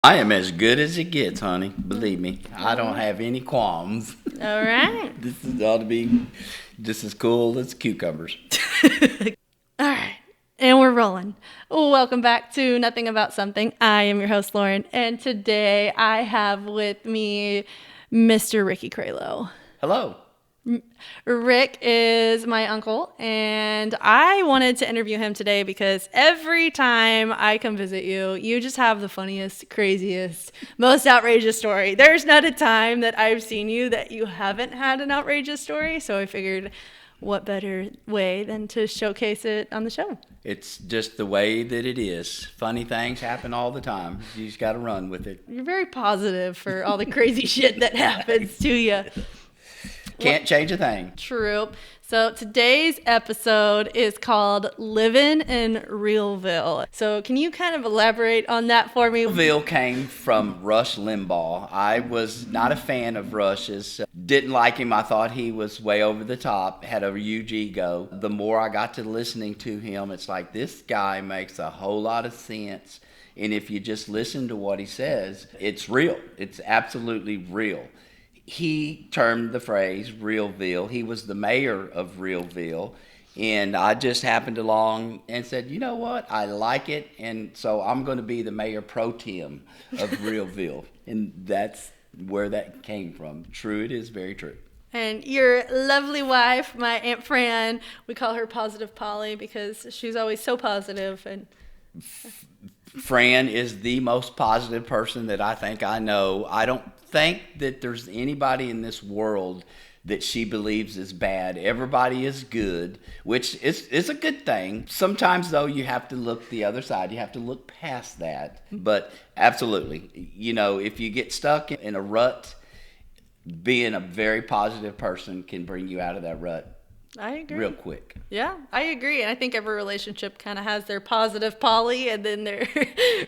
I am as good as it gets, honey. Believe me. I don't have any qualms. All right. This is ought to be just as cool as cucumbers. All right. And we're rolling. Welcome back to Nothing About Something. I am your host, Lauren. And today I have with me Mr. Ricky Craylow. Hello. Rick is my uncle, and I wanted to interview him today because every time I come visit you, you just have the funniest, craziest, most outrageous story. There's not a time that I've seen you that you haven't had an outrageous story, so I figured what better way than to showcase it on the show. It's just the way that it is. Funny things happen all the time. You just got to run with it. You're very positive for all the crazy shit that happens to you. Can't change a thing. True. So today's episode is called Livin in Realville. So can you kind of elaborate on that for me? Realville came from Rush Limbaugh. I was not a fan of Rush's. Didn't like him. I thought he was way over the top. Had a huge ego. The more I got to listening to him, it's like this guy makes a whole lot of sense. And if you just listen to what he says, it's real. It's absolutely real. He termed the phrase Realville. He was the mayor of Realville. And I just happened along and said, you know what? I like it. And so I'm going to be the mayor pro tem of Realville. And that's where that came from. True, it is very true. And your lovely wife, my Aunt Fran, we call her Positive Polly because she's always so positive. And Fran is the most positive person that I think I know. I don't think that there's anybody in this world that she believes is bad. Everybody is good, which is a good thing. Sometimes, though, you have to look the other side. You have to look past that. But absolutely, you know, if you get stuck in a rut, being a very positive person can bring you out of that rut. I agree. Real quick. Yeah, I agree. And I think every relationship kind of has their positive Polly and then their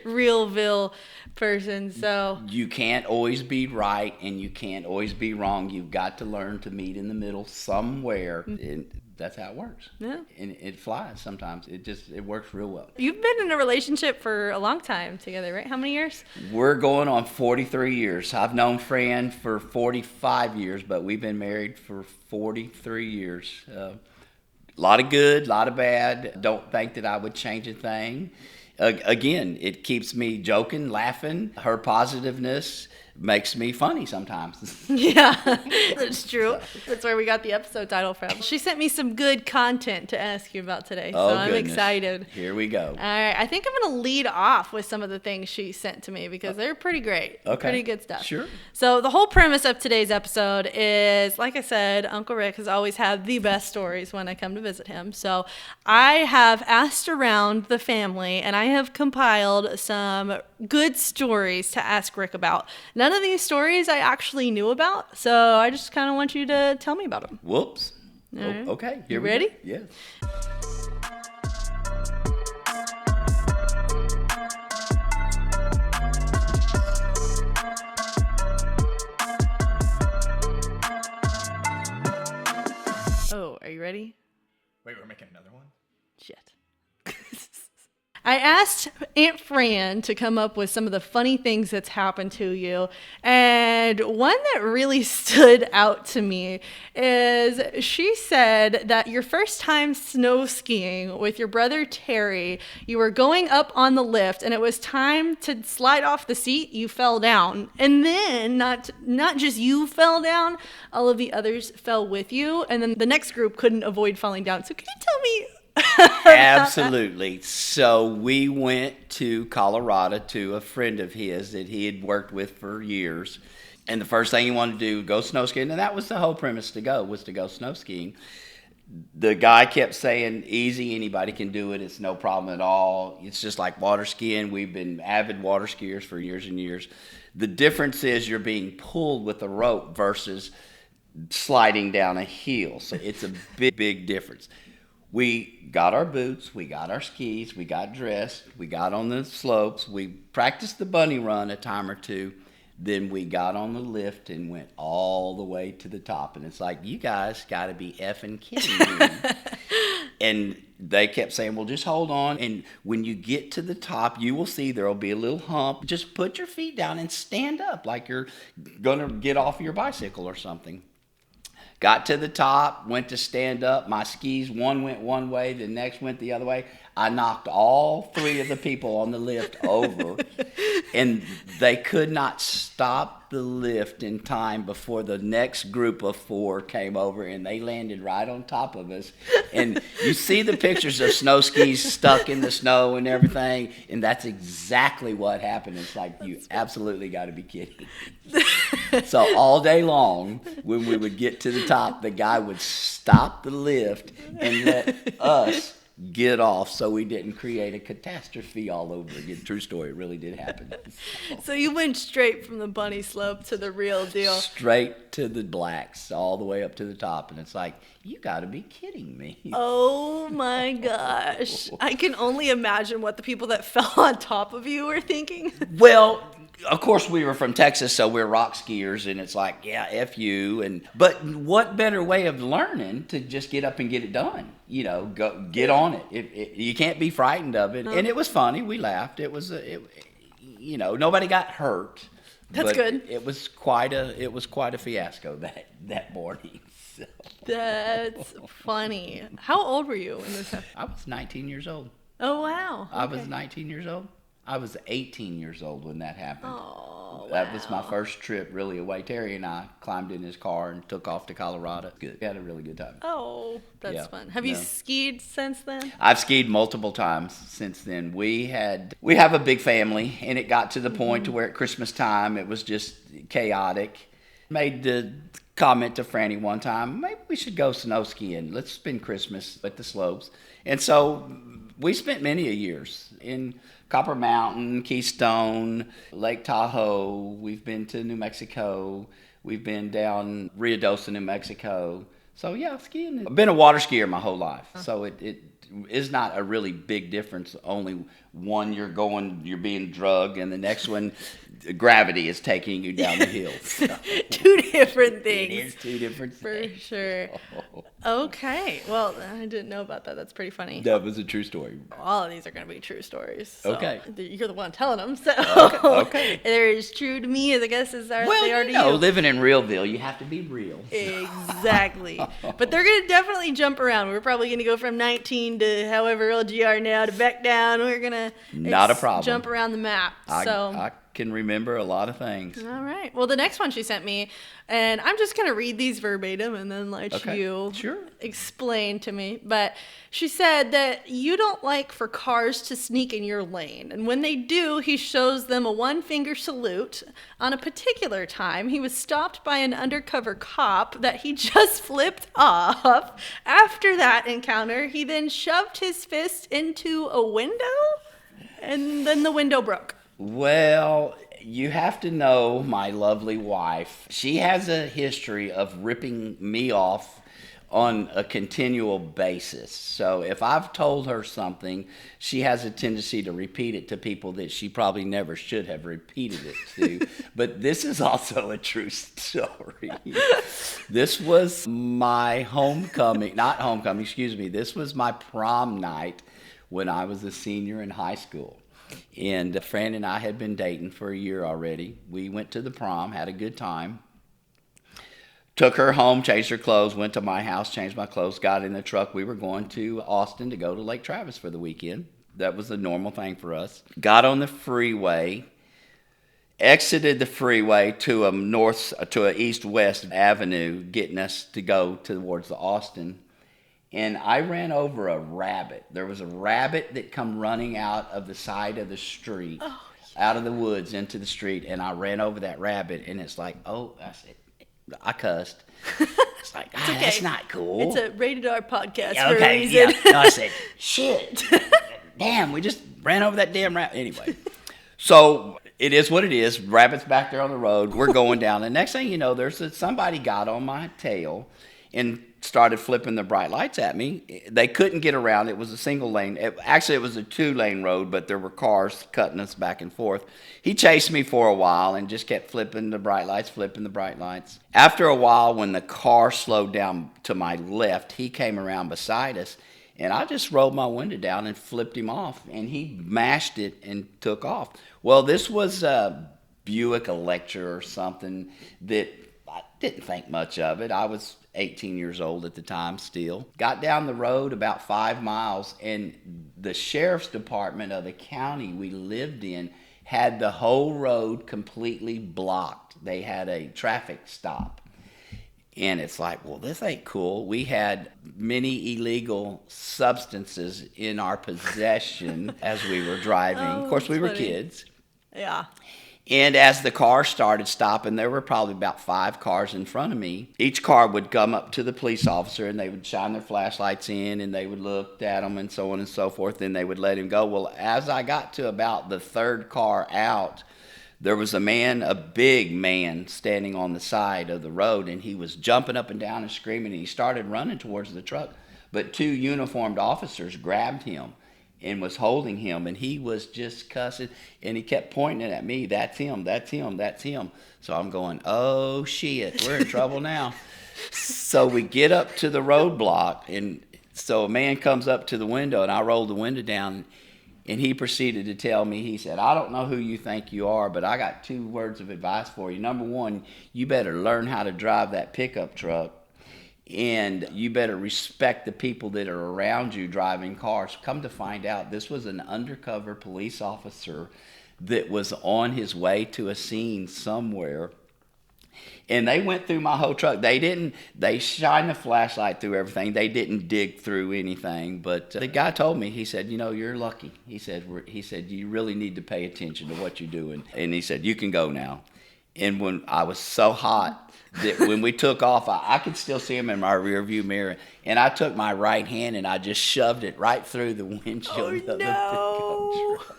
Realville person. So you can't always be right and you can't always be wrong. You've got to learn to meet in the middle somewhere. And that's how it works. Yeah. And it flies sometimes. It works real well. You've been in a relationship for a long time together, right? How many years? We're going on 43 years. I've known Fran for 45 years, but we've been married for 43 years. A lot of good, a lot of bad. Don't think that I would change a thing. Again, it keeps me joking, laughing. Her positiveness makes me funny sometimes. Yeah, that's true. That's where we got the episode title from. She sent me some good content to ask you about today, so I'm excited. Here we go. All right, I think I'm going to lead off with some of the things she sent to me because they're pretty great. Okay. Pretty good stuff. Sure. So the whole premise of today's episode is, like I said, Uncle Rick has always had the best stories when I come to visit him. So I have asked around the family, and I have compiled some good stories to ask Rick about. None of these stories I actually knew about, so I just kind of want you to tell me about them. Whoops. Right. Okay. You ready? Go. Yes. Oh, are you ready? Wait, we're making another one? Shit. I asked Aunt Fran to come up with some of the funny things that's happened to you. And one that really stood out to me is she said that your first time snow skiing with your brother Terry, you were going up on the lift and it was time to slide off the seat, you fell down. And then not just you fell down, all of the others fell with you. And then the next group couldn't avoid falling down. So can you tell me Absolutely. So we went to Colorado to a friend of his that he had worked with for years. And the first thing he wanted to do, go snow skiing. And that was the whole premise was to go snow skiing. The guy kept saying, easy, anybody can do it. It's no problem at all. It's just like water skiing. We've been avid water skiers for years and years. The difference is you're being pulled with a rope versus sliding down a hill. So it's a big, big difference. We got our boots, we got our skis, we got dressed, we got on the slopes, we practiced the bunny run a time or two, then we got on the lift and went all the way to the top. And it's like, you guys got to be effing kidding me. And they kept saying, well, just hold on. And when you get to the top, you will see there will be a little hump. Just put your feet down and stand up like you're going to get off your bicycle or something. Got to the top, went to stand up. My skis, one went one way, the next went the other way. I knocked all 3 of the people on the lift over, and they could not stop the lift in time before the next group of 4 came over, and they landed right on top of us. And you see the pictures of snow skis stuck in the snow and everything, and that's exactly what happened. It's like, you absolutely got to be kidding. So all day long, when we would get to the top, the guy would stop the lift and let us get off so we didn't create a catastrophe all over again. True story, it really did happen. So you went straight from the bunny slope to the real deal. Straight to the blacks, all the way up to the top. And it's like, you got to be kidding me. Oh my gosh. I can only imagine what the people that fell on top of you were thinking. Well, of course, we were from Texas, so we're rock skiers, and it's like, yeah, F you. But what better way of learning to just get up and get it done? You know, go get on it. You can't be frightened of it. And it was funny. We laughed. It was, nobody got hurt. That's good. It was quite a fiasco that morning. So. That's funny. How old were you in this? I was 19 years old. Oh, wow. I was 19 years old. I was 18 years old when that happened. Oh, That was my first trip really away. Terry and I climbed in his car and took off to Colorado. Good. We had a really good time. Oh, that's fun. Have you skied since then? I've skied multiple times since then. We have a big family, and it got to the point to where at Christmas time it was just chaotic. Made the comment to Franny one time, maybe we should go snow skiing. Let's spend Christmas at the slopes. And so we spent many a years in Copper Mountain, Keystone, Lake Tahoe. We've been to New Mexico. We've been down Ruidoso, New Mexico. So yeah, skiing. I've been a water skier my whole life. So it is not a really big difference. Only one you're being drugged, and the next one gravity is taking you down the hill. So. 2 different things. It is 2 different things. For sure. Okay. Well, I didn't know about that. That's pretty funny. That was a true story. All of these are going to be true stories. So Okay. You're the one telling them. So Okay. they're as true to me as I guess as they are to you. Living in Realville, you have to be real. Exactly. But they're going to definitely jump around. We're probably going to go from 19 to however old you are now to back down. We're going to Not a problem. Jump around the map. I can remember a lot of things. All right. Well, the next one she sent me, and I'm just going to read these verbatim and then let you explain to me. But she said that you don't like for cars to sneak in your lane. And when they do, he shows them a 1-finger salute. On a particular time, he was stopped by an undercover cop that he just flipped off. After that encounter, he then shoved his fist into a window, and then the window broke. Well, you have to know my lovely wife. She has a history of ripping me off on a continual basis. So if I've told her something, she has a tendency to repeat it to people that she probably never should have repeated it to. But this is also a true story. This was my this was my prom night when I was a senior in high school. And Fran and I had been dating for a year already. We went to the prom, had a good time. Took her home, changed her clothes, went to my house, changed my clothes, got in the truck. We were going to Austin to go to Lake Travis for the weekend. That was a normal thing for us. Got on the freeway, exited the freeway to a east-west avenue, getting us to go towards the Austin. And I ran over a rabbit. There was a rabbit that come running out of the side of the street, out of the woods into the street, and I ran over that rabbit, and it's like, I cussed. It's like, It's okay. That's not cool. It's a rated R podcast Yeah, for a okay, reason. yeah. No, I said, shit. Damn, we just ran over that damn rabbit. Anyway, so it is what it is. Rabbit's back there on the road. We're going down. The next thing you know, somebody got on my tail and started flipping the bright lights at me. They couldn't get around. It was a single lane. Actually, it was a 2-lane road, but there were cars cutting us back and forth. He chased me for a while and just kept flipping the bright lights. After a while, when the car slowed down to my left, he came around beside us, And I just rolled my window down and flipped him off, and he mashed it and took off. Well, this was a Buick Electra or something that I didn't think much of it. I was 18 years old at the time still. Got down the road about 5 miles, and the sheriff's department of the county we lived in had the whole road completely blocked. They had a traffic stop. And it's like, well, this ain't cool. We had many illegal substances in our possession as we were driving. Of course, we were kids. Yeah. And as the car started stopping, there were probably about 5 cars in front of me. Each car would come up to the police officer, and they would shine their flashlights in, and they would look at him and so on and so forth, and they would let him go. Well, as I got to about the 3rd car out, there was a man, a big man, standing on the side of the road, and he was jumping up and down and screaming, and he started running towards the truck. But 2 uniformed officers grabbed him and was holding him, and he was just cussing, and he kept pointing at me, that's him, that's him, that's him. So I'm going, oh, shit, we're in trouble now. So we get up to the roadblock, and so a man comes up to the window, and I roll the window down, and he proceeded to tell me, he said, I don't know who you think you are, but I got 2 words of advice for you. Number 1, you better learn how to drive that pickup truck, and you better respect the people that are around you driving cars. Come to find out, this was an undercover police officer that was on his way to a scene somewhere. And they went through my whole truck. They shined a flashlight through everything. They didn't dig through anything. But the guy told me, he said, you're lucky. He said, you really need to pay attention to what you're doing. And he said, you can go now. And when I was so hot that when we took off, I could still see him in my rearview mirror. And I took my right hand and I just shoved it right through the windshield of the pickup truck.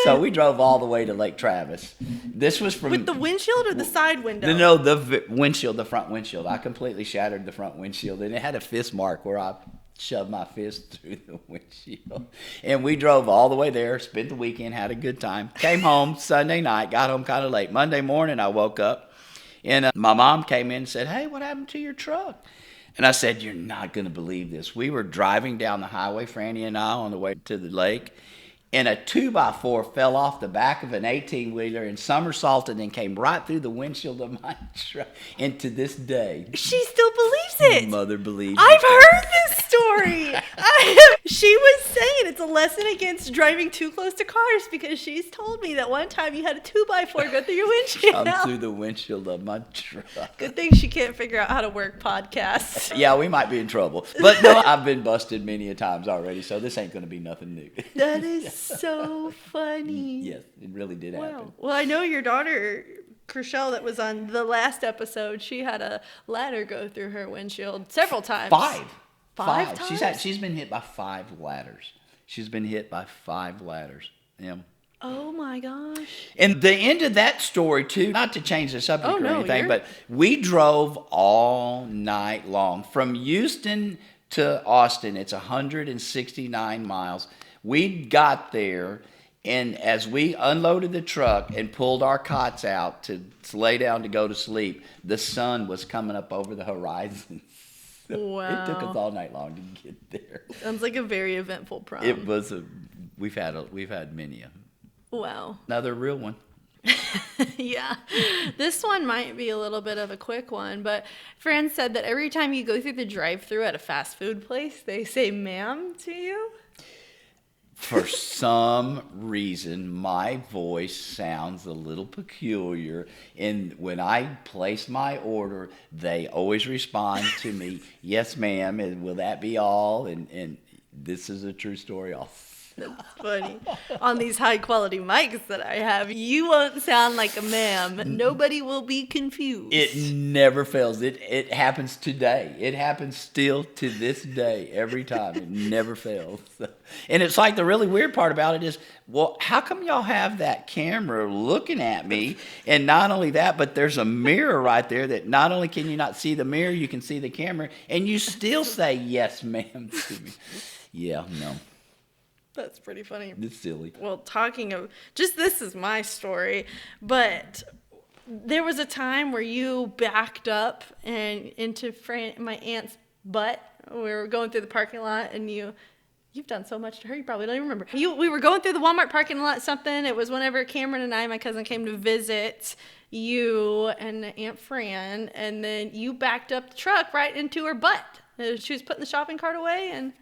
So we drove all the way to Lake Travis. This was from... With the windshield or the side window? No, the windshield, the front windshield. I completely shattered the front windshield, and it had a fist mark where I shoved my fist through the windshield. And we drove all the way there, spent the weekend, had a good time. Came home Sunday night, got home kind of late. Monday morning, I woke up, and my mom came in and said, hey, what happened to your truck? And I said, you're not going to believe this. We were driving down the highway, Franny and I, on the way to the lake, and a 2x4 fell off the back of an 18-wheeler and somersaulted and came right through the windshield of my truck. And to this day, she still believes it. Mother believes I've it. heard this story. She was saying it's a lesson against driving too close to cars because she's told me that one time you had a 2x4 go through your windshield. Come through the windshield of my truck. Good thing she can't figure out how to work podcasts. Yeah, we might be in trouble. But no, I've been busted many a times already, so this ain't going to be nothing new. That is so funny. Yes, it really did happen. Well, I know your daughter, Chriselle, that was on the last episode, she had a ladder go through her windshield several times. 5 times? She's been hit by 5 ladders. She's been hit by 5 ladders. Yeah. Oh my gosh. And the end of that story, too, not to change the subject or anything, you're... but we drove all night long. From Houston to Austin, it's 169 miles. We got there, and as we unloaded the truck and pulled our cots out to lay down to go to sleep, the sun was coming up over the horizon. So wow. It took us all night long to get there. Sounds like a very eventful prom. It was we've had many of them. Wow. Another real one. Yeah. This one might be a little bit of a quick one, but Fran said that every time you go through the drive-thru at a fast food place, they say ma'am to you. For some reason, my voice sounds a little peculiar, and when I place my order, they always respond to me, yes, ma'am, and will that be all? And this is a true story also. That's funny. On these high-quality mics that I have, you won't sound like a ma'am. Nobody will be confused. It never fails. It happens today. It happens still to this day, every time. It never fails. And it's like the really weird part about it is, well, how come y'all have that camera looking at me? And not only that, but there's a mirror right there that not only can you not see the mirror, you can see the camera, and you still say yes, ma'am, to me. Yeah, no. That's pretty funny. It's silly. Well, talking of, just this is my story, but there was a time where you backed up and into my aunt's butt We were going through the parking lot, and you've done so much to her, you probably don't even remember. We were going through the Walmart parking lot, something. It was whenever Cameron and I, my cousin, came to visit you and Aunt Fran, and then you backed up the truck right into her butt. She was putting the shopping cart away, and...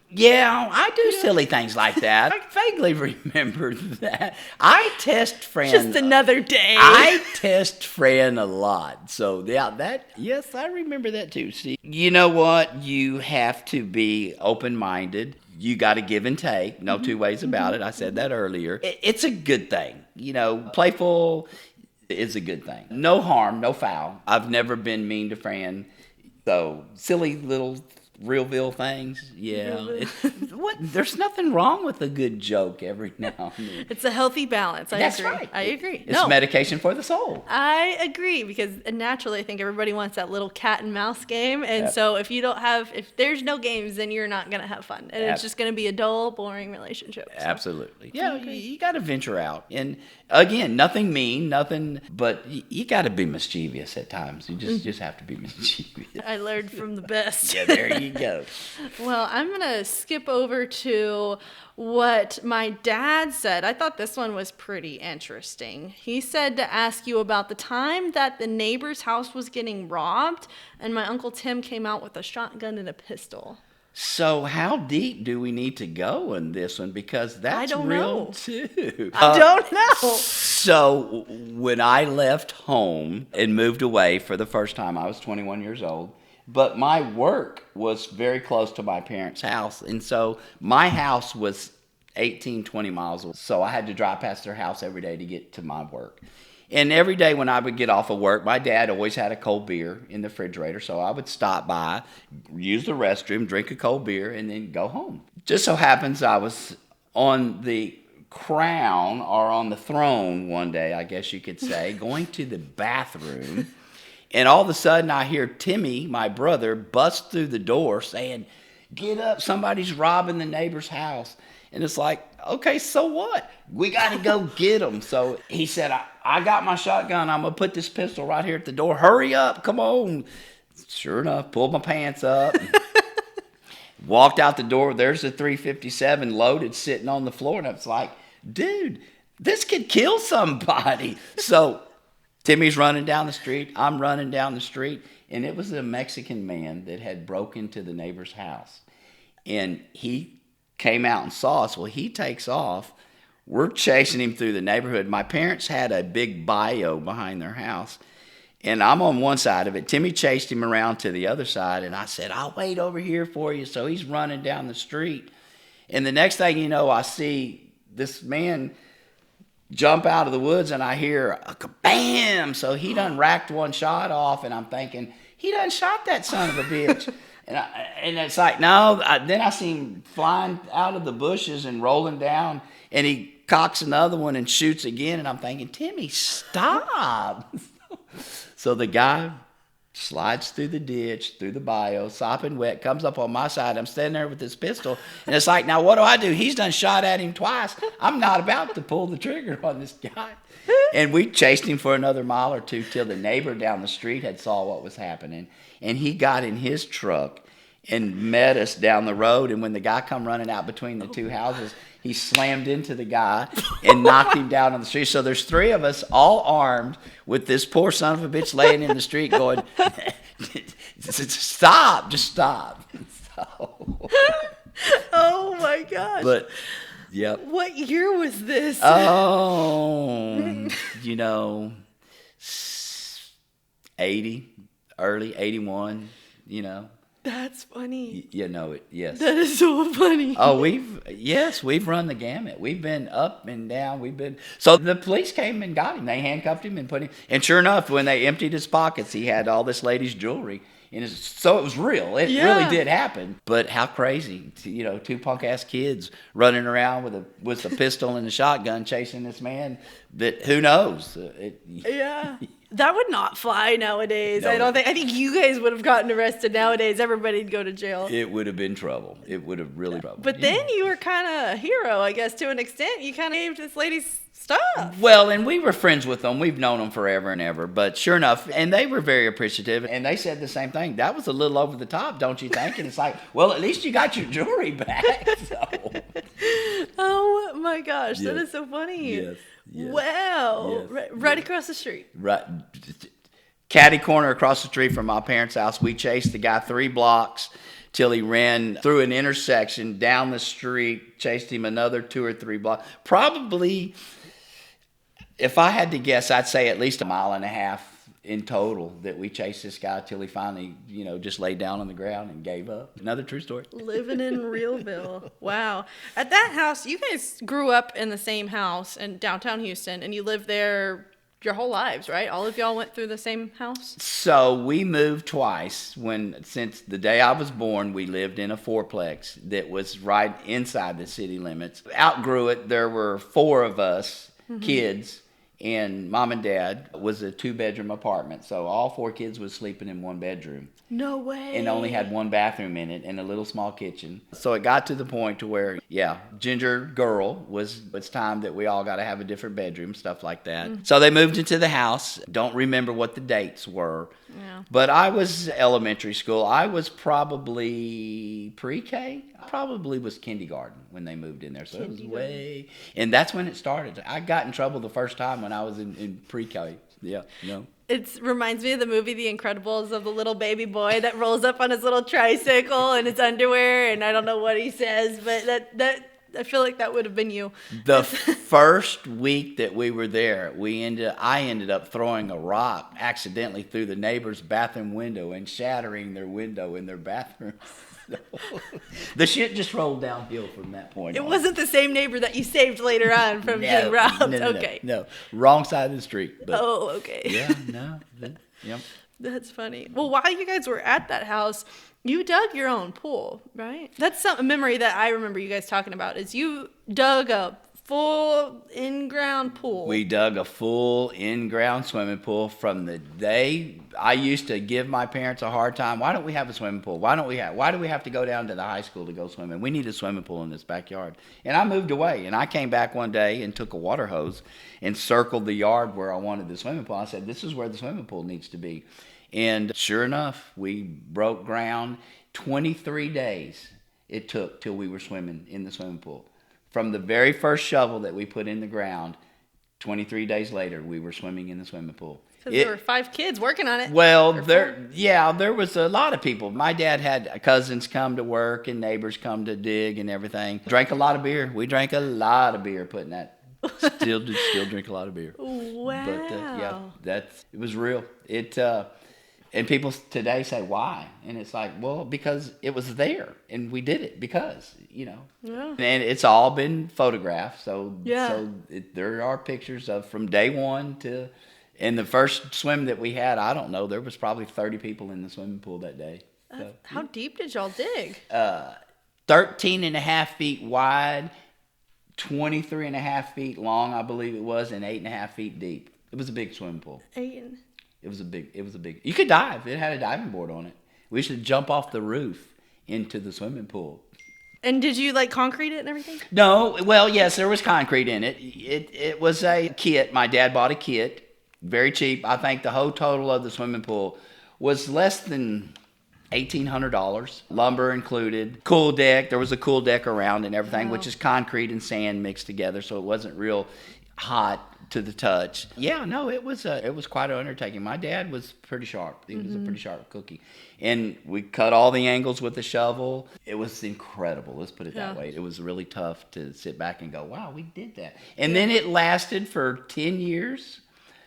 Yeah, I do silly things like that. I vaguely remember that. I test Fran. Just another day. I test Fran a lot. So, yeah, yes, I remember that too. See, you know what? You have to be open-minded. You got to give and take. No two ways about it. I said that earlier. It's a good thing. Playful is a good thing. No harm, no foul. I've never been mean to Fran. So, silly little Realville things, yeah. There's nothing wrong with a good joke every now and then. It's a healthy balance. That's agree. right. I agree. It's medication for the soul. I agree, because naturally I think everybody wants that little cat and mouse game, and so if there's no games, then you're not gonna have fun, and it's just gonna be a dull, boring relationship. So. Absolutely. Yeah, you got to venture out, and again, nothing mean, nothing, but you got to be mischievous at times. You just have to be mischievous. I learned from the best. Yeah, there you go. Well, I'm going to skip over to what my dad said. I thought this one was pretty interesting. He said to ask you about the time that the neighbor's house was getting robbed, and my Uncle Tim came out with a shotgun and a pistol. So how deep do we need to go in this one? Because that's real too. I don't know. So when I left home and moved away for the first time, I was 21 years old. But my work was very close to my parents' house. And so my house was 18, 20 miles away. So I had to drive past their house every day to get to my work. And every day when I would get off of work, my dad always had a cold beer in the refrigerator. So I would stop by, use the restroom, drink a cold beer, and then go home. Just so happens I was on the crown, or on the throne one day, I guess you could say, going to the bathroom. And all of a sudden I hear Timmy, my brother, bust through the door saying, "Get up, somebody's robbing the neighbor's house." And it's like, okay, so what? We got to go get them. So he said, I got my shotgun. I'm going to put this pistol right here at the door. Hurry up. Come on. Sure enough, pulled my pants up. Walked out the door. There's the 357 loaded sitting on the floor. And it's like, dude, this could kill somebody. So Timmy's running down the street. I'm running down the street. And it was a Mexican man that had broke into the neighbor's house. And he came out and saw us. Well, he takes off. We're chasing him through the neighborhood. My parents had a big bayou behind their house, and I'm on one side of it. Timmy chased him around to the other side, and I said, "I'll wait over here for you." So he's running down the street, and the next thing you know, I see this man jump out of the woods, and I hear a kabam. So he done racked one shot off, and I'm thinking, he done shot that son of a bitch. And it's like, no. Then I see him flying out of the bushes and rolling down, and he cocks another one and shoots again. And I'm thinking, Timmy, stop. So the guy slides through the ditch, through the bayou, sopping wet, comes up on my side. I'm standing there with this pistol, and it's like, now what do? He's done shot at him twice. I'm not about to pull the trigger on this guy. And we chased him for another mile or two till the neighbor down the street had saw what was happening. And he got in his truck and met us down the road. And when the guy come running out between the two houses, he slammed into the guy and knocked him down on the street. So there's three of us all armed with this poor son of a bitch laying in the street going, stop, just stop. So, oh my gosh. But, yep. What year was this? Oh, 80, early 81, That's funny. Yes. That is so funny. Oh, we've run the gamut. We've been up and down. So the police came and got him. They handcuffed him and put him, and sure enough, when they emptied his pockets, he had all this lady's jewelry. So it was real. It really did happen. But how crazy, two punk-ass kids running around with a pistol and a shotgun chasing this man that, who knows? That would not fly nowadays. No. I think you guys would have gotten arrested nowadays. Everybody'd go to jail. It would have been trouble. It would have really trouble. But then you were kind of a hero, I guess, to an extent. You kind of gave this lady's stuff. Well, and we were friends with them. We've known them forever and ever. But sure enough, and they were very appreciative. And they said the same thing. That was a little over the top, don't you think? And it's like, well, at least you got your jewelry back. So. Oh my gosh, that Yes. is so funny. Yes. Yes. Wow. Yes. Right across the street. Right. Caddy corner across the street from my parents' house. We chased the guy 3 blocks till he ran through an intersection down the street, chased him another 2 or 3 blocks. Probably, if I had to guess, I'd say at least 1.5 miles in total that we chased this guy till he finally, just laid down on the ground and gave up. Another true story. Living in Realville. Wow. At that house, you guys grew up in the same house in downtown Houston, and you lived there your whole lives, right? All of y'all went through the same house? So we moved twice. Since the day I was born, we lived in a 4-plex that was right inside the city limits. Outgrew it. There were 4 of us, kids, and mom and dad. Was a 2-bedroom apartment. So all 4 kids was sleeping in 1 bedroom. No way. And only had 1 bathroom in it and a little small kitchen. So it got to the point to where, ginger girl it's time that we all got to have a different bedroom, stuff like that. So they moved into the house. Don't remember what the dates were. Yeah. But I was elementary school. I was probably pre-K. I probably was kindergarten when they moved in there. So it was way... And that's when it started. I got in trouble the first time when I was in pre-K. Yeah, It reminds me of the movie The Incredibles, of the little baby boy that rolls up on his little tricycle in his underwear, and I don't know what he says, but that I feel like that would have been you. The first week that we were there, I ended up throwing a rock accidentally through the neighbor's bathroom window and shattering their window in their bathroom. The shit just rolled downhill from that point It on. wasn't the same neighbor that you saved later on from being robbed. Okay. No, wrong side of the street. But Oh, okay. yeah, no, yep. That's funny. Well, while you guys were at that house, you dug your own pool, right? That's a memory that I remember you guys talking about, is you dug a full in-ground pool. We dug a full in-ground swimming pool from the day I used to give my parents a hard time. Why don't we have a swimming pool? Why do we have to go down to the high school to go swimming? We need a swimming pool in this backyard. And I moved away, and I came back one day and took a water hose and circled the yard where I wanted the swimming pool. I said, this is where the swimming pool needs to be. And sure enough, we broke ground. 23 days it took till we were swimming in the swimming pool. From the very first shovel that we put in the ground, 23 days later, we were swimming in the swimming pool. Because there were 5 kids working on it. Well, there was a lot of people. My dad had cousins come to work and neighbors come to dig and everything. Drank a lot of beer. We drank a lot of beer putting that. Still drink a lot of beer. Wow. But it was real. And people today say, why? And it's like, well, because it was there, and we did it because. Yeah. And it's all been photographed, so Yeah. there are pictures of from day one to, and the first swim that we had, I don't know, there was probably 30 people in the swimming pool that day. So, How deep did y'all dig? 13 and a half feet wide, 23 and a half feet long, I believe it was, and 8.5 feet deep. It was a big swimming pool. It was a big. You could dive. It had a diving board on it. We should jump off the roof into the swimming pool. And did you concrete it and everything? No, well, yes, there was concrete in it. It was a kit. My dad bought a kit, very cheap. I think the whole total of the swimming pool was less than $1,800, lumber included. Cool deck. There was a cool deck around and everything, which is concrete and sand mixed together, so it wasn't real hot to the touch. Yeah, no, it was quite an undertaking. My dad was pretty sharp. He was a pretty sharp cookie. And we cut all the angles with the shovel. It was incredible, let's put it that way. It was really tough to sit back and go, wow, we did that. And then it lasted for 10 years.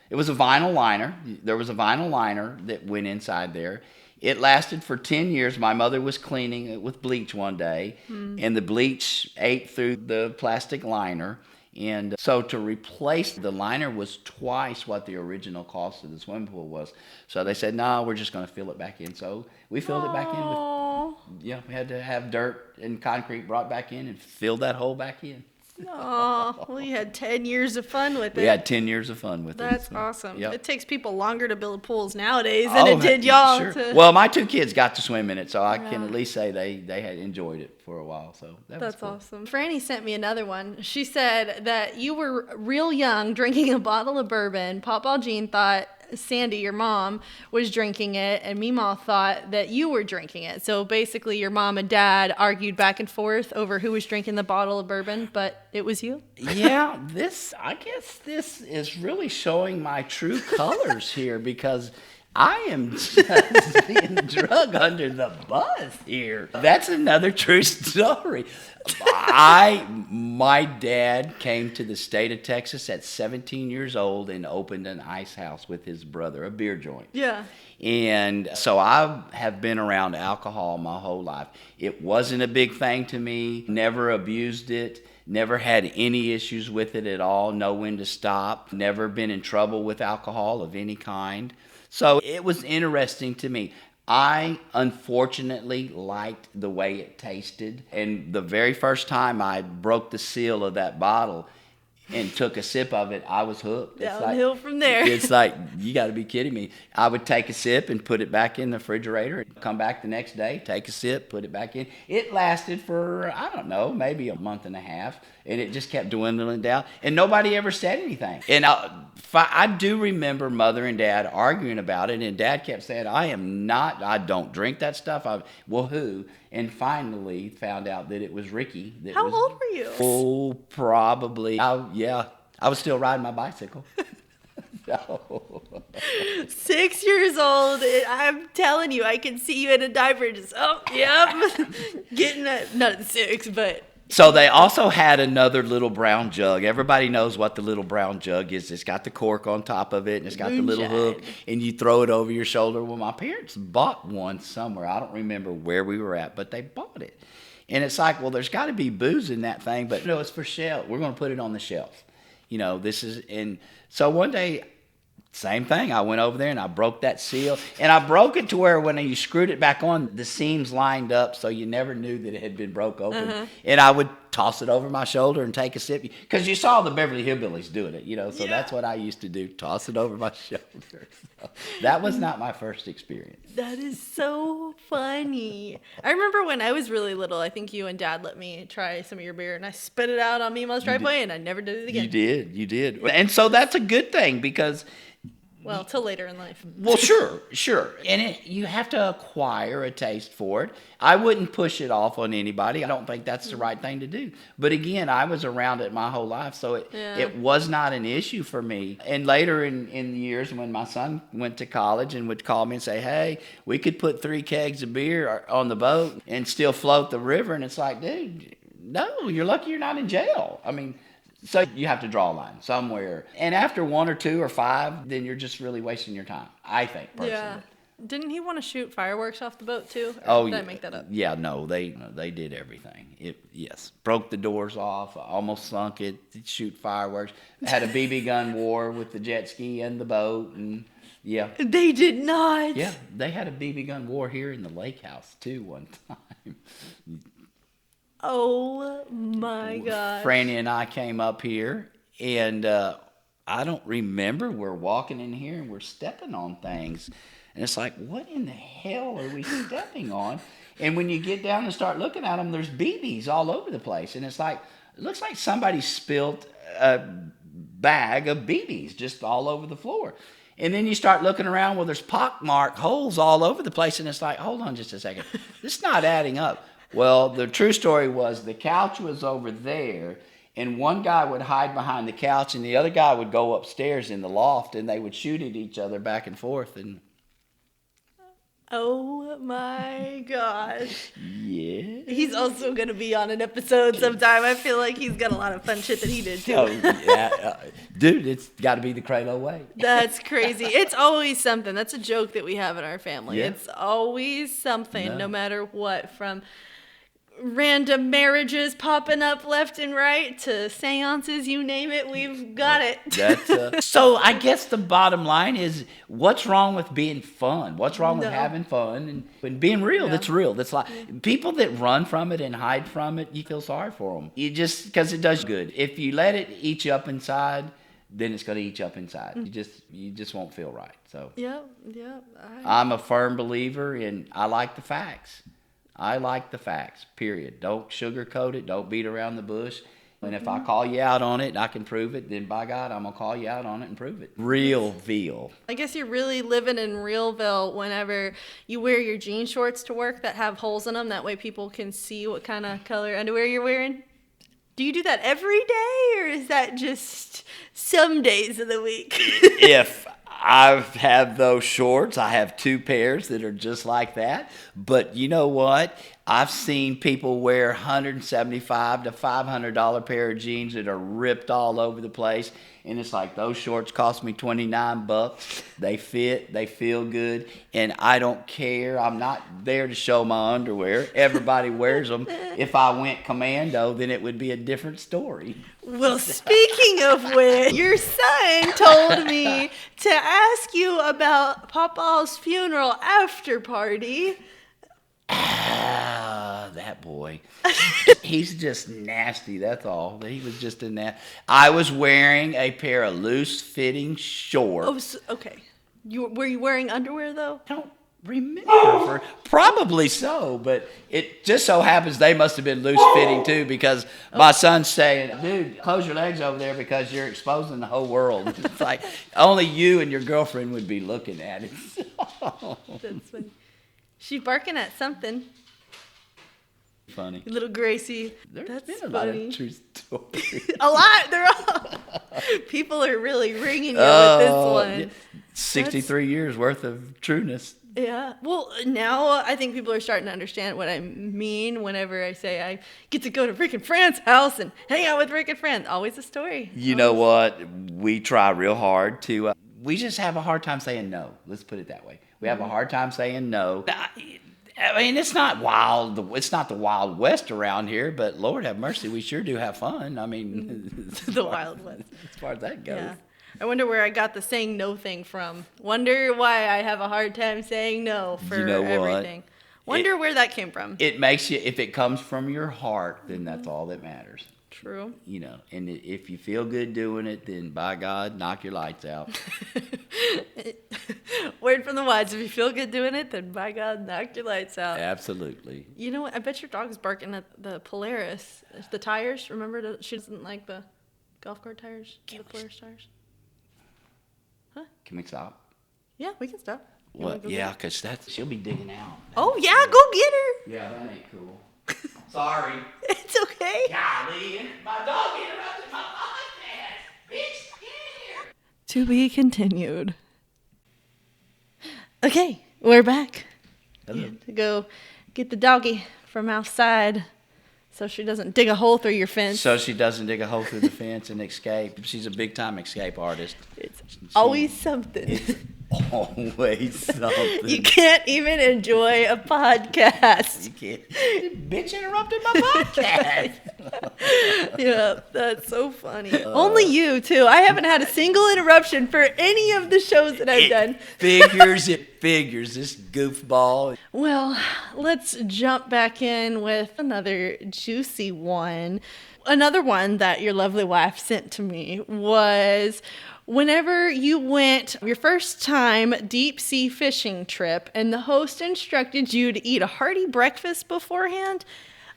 It was a vinyl liner. There was a vinyl liner that went inside there. It lasted for 10 years. My mother was cleaning it with bleach one day, and the bleach ate through the plastic liner. And so to replace the liner was twice what the original cost of the swimming pool was. So they said, no, we're just going to fill it back in. So we filled it back in. We had to have dirt and concrete brought back in and filled that hole back in. Oh, well, you had 10 years of fun with We it. had 10 years of fun with it. That's so, awesome. Yep. It takes people longer to build pools nowadays than it did y'all. Sure. To... Well, my 2 kids got to swim in it, so I can at least say they had enjoyed it for a while. So that was That's cool. awesome. Franny sent me another one. She said that you were real young drinking a bottle of bourbon. Pawpaw Jean thought Sandy, your mom, was drinking it, and Meemaw thought that you were drinking it. So basically, your mom and dad argued back and forth over who was drinking the bottle of bourbon, but it was you. Yeah, I guess this is really showing my true colors here because I am just being drug under the bus here. That's another true story. My dad came to the state of Texas at 17 years old and opened an ice house with his brother, a beer joint. Yeah. And so I have been around alcohol my whole life. It wasn't a big thing to me, never abused it, never had any issues with it at all, know when to stop, never been in trouble with alcohol of any kind. So it was interesting to me. I unfortunately liked the way it tasted. And the very first time I broke the seal of that bottle and took a sip of it, I was hooked. Downhill from there. It's like, you got to be kidding me. I would take a sip and put it back in the refrigerator, come back the next day, take a sip, put it back in. It lasted for, I don't know, maybe a month and a half, and it just kept dwindling down, and nobody ever said anything. And I do remember Mother and Dad arguing about it, and Dad kept saying, I don't drink that stuff. Well, who? And finally found out that it was Ricky. How old were you? Oh, probably. I was still riding my bicycle. So. 6 years old. I'm telling you, I can see you in a diaper. Just getting that. Not at 6, but. So they also had another little brown jug. Everybody knows what the little brown jug is. It's got the cork on top of it, and it's got the little hook, and you throw it over your shoulder. Well, my parents bought one somewhere. I don't remember where we were at, but they bought it. And it's like, well, there's got to be booze in that thing, but no, it's for shelf. We're going to put it on the shelf. And so one day, same thing. I went over there and I broke that seal. And I broke it to where when you screwed it back on, the seams lined up so you never knew that it had been broke open. Uh-huh. And I would toss it over my shoulder and take a sip. Because you saw the Beverly Hillbillies doing it, so that's what I used to do, toss it over my shoulder. So that was not my first experience. That is so funny. I remember when I was really little, I think you and Dad let me try some of your beer, and I spit it out on Meemaw's driveway, and I never did it again. You did. And so that's a good thing because... Well, till later in life. Well, sure. And you have to acquire a taste for it. I wouldn't push it off on anybody. I don't think that's the right thing to do. But again, I was around it my whole life, so it was not an issue for me. And later in the years when my son went to college and would call me and say, hey, we could put 3 kegs of beer on the boat and still float the river. And it's like, dude, no, you're lucky you're not in jail. I mean... So you have to draw a line somewhere. And after 1 or 2 or 5, then you're just really wasting your time, I think, personally. Yeah. Didn't he want to shoot fireworks off the boat, too? Or did I make that up? Yeah, no, they did everything. Yes. Broke the doors off, almost sunk it, shoot fireworks. Had a BB gun war with the jet ski and the boat, and yeah. They did not? Yeah, they had a BB gun war here in the lake house, too, one time. Oh my God. Franny and I came up here, and I don't remember. We're walking in here and we're stepping on things. And it's like, what in the hell are we stepping on? And when you get down and start looking at them, there's BBs all over the place. And it's like, it looks like somebody spilled a bag of BBs just all over the floor. And then you start looking around, well, there's pockmarked holes all over the place. And it's like, hold on just a second. This is not adding up. Well, the true story was the couch was over there, and one guy would hide behind the couch, and the other guy would go upstairs in the loft, and they would shoot at each other back and forth. And oh my gosh. Yeah. He's also going to be on an episode sometime. I feel like he's got a lot of fun shit that he did too. Oh, yeah. Dude, it's got to be the Cralo way. That's crazy. It's always something. That's a joke that we have in our family. Yeah. It's always something, no matter what, from random marriages popping up left and right to seances, you name it, we've got it. That's so I guess the bottom line is, what's wrong with being fun? What's wrong with having fun and being real? Yeah. That's real. That's like people that run from it and hide from it, you feel sorry for them. You just, because it does good. If you let it eat you up inside, then it's going to eat you up inside. You just won't feel right. So Yeah. I'm a firm believer in, I like the facts. I like the facts, period. Don't sugarcoat it. Don't beat around the bush. And if I call you out on it and I can prove it, then by God, I'm going to call you out on it and prove it. Realville. I guess you're really living in Realville whenever you wear your jean shorts to work that have holes in them. That way people can see what kind of color underwear you're wearing. Do you do that every day, or is that just some days of the week? If I have those shorts, I have 2 pairs that are just like that. But you know what? I've seen people wear $175 to $500 pair of jeans that are ripped all over the place. And it's like, those shorts cost me $29. They fit, they feel good, and I don't care. I'm not there to show my underwear. Everybody wears them. If I went commando, then it would be a different story. Well, speaking of which, your son told me to ask you about Papa's funeral after party. Ah, that boy. He's just nasty, that's all. He was just in that. I was wearing a pair of loose-fitting shorts. Oh, so, okay. Were you wearing underwear, though? I don't remember. Probably so, but it just so happens they must have been loose-fitting, too, because my son's saying, dude, close your legs over there because you're exposing the whole world. It's like, only you and your girlfriend would be looking at it. That's funny. She's barking at something. Funny. Little Gracie. There's That's been a funny. lot of true stories. A lot. They're all. People are really ringing you with this one. 63 years worth of trueness. Yeah. Well, now I think people are starting to understand what I mean whenever I say I get to go to Rick and Fran's house and hang out with Rick and Fran. Always a story. You know what? We try real hard to. We just have a hard time saying no. Let's put it that way. We have a hard time saying no. I mean, it's not wild. It's not the Wild West around here, but Lord have mercy, we sure do have fun. I mean, The Wild West. As far as that goes. Yeah. I wonder where I got the saying no thing from. Wonder why I have a hard time saying no for You know what? everything. Wonder where that came from. It makes you, if it comes from your heart, then that's all that matters. True. You know, and if you feel good doing it, then by God, knock your lights out. Word from the wise. If you feel good doing it, then by God, knock your lights out. Absolutely. You know what? I bet your dog's barking at the Polaris. The tires. Remember, she doesn't like the golf cart tires? The Polaris tires. Can we stop? Yeah, we can stop. You wanna What? go Yeah, get because she'll be digging out. Oh, yeah, go get her. Yeah, that ain't cool. Sorry. It's okay. Golly, my dog interrupted my podcast. Bitch, get in here. To be continued. Okay, we're back. Hello. To go get the doggy from outside so she doesn't dig a hole through your fence. So she doesn't dig a hole through the fence and escape. She's a big-time escape artist. It's always something. Always something. You can't even enjoy a podcast. You can't. Bitch interrupted my podcast. Yeah, that's so funny. Only you, too. I haven't had a single interruption for any of the shows that I've done. It figures, this goofball. Well, let's jump back in with another juicy one. Another one that your lovely wife sent to me was whenever you went your first time deep sea fishing trip and the host instructed you to eat a hearty breakfast beforehand.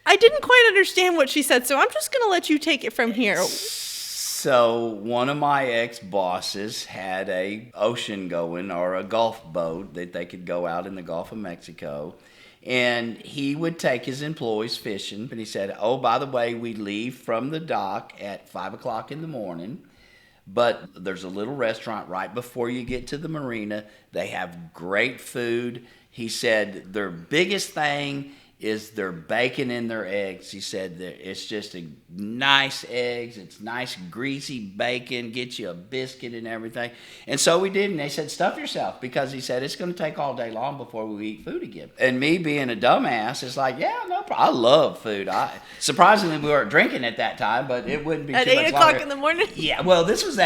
I didn't quite understand what she said, so I'm just going to let you take it from here. So one of my ex-bosses had a ocean going, or a Gulf boat that they could go out in the Gulf of Mexico. And he would take his employees fishing. And he said, oh, by the way, we leave from the dock at 5 o'clock in the morning. But there's a little restaurant right before you get to the marina. They have great food. He said their biggest thing is their bacon and their eggs. He said that it's just a nice eggs. It's nice greasy bacon. Get you a biscuit and everything. And so we did, and they said, stuff yourself, because he said it's going to take all day long before we eat food again. And me being a dumbass, it's like, yeah, no problem. I love food. Surprisingly, we weren't drinking at that time, but it wouldn't be At too 8 much o'clock longer. in the morning? Yeah, well, this was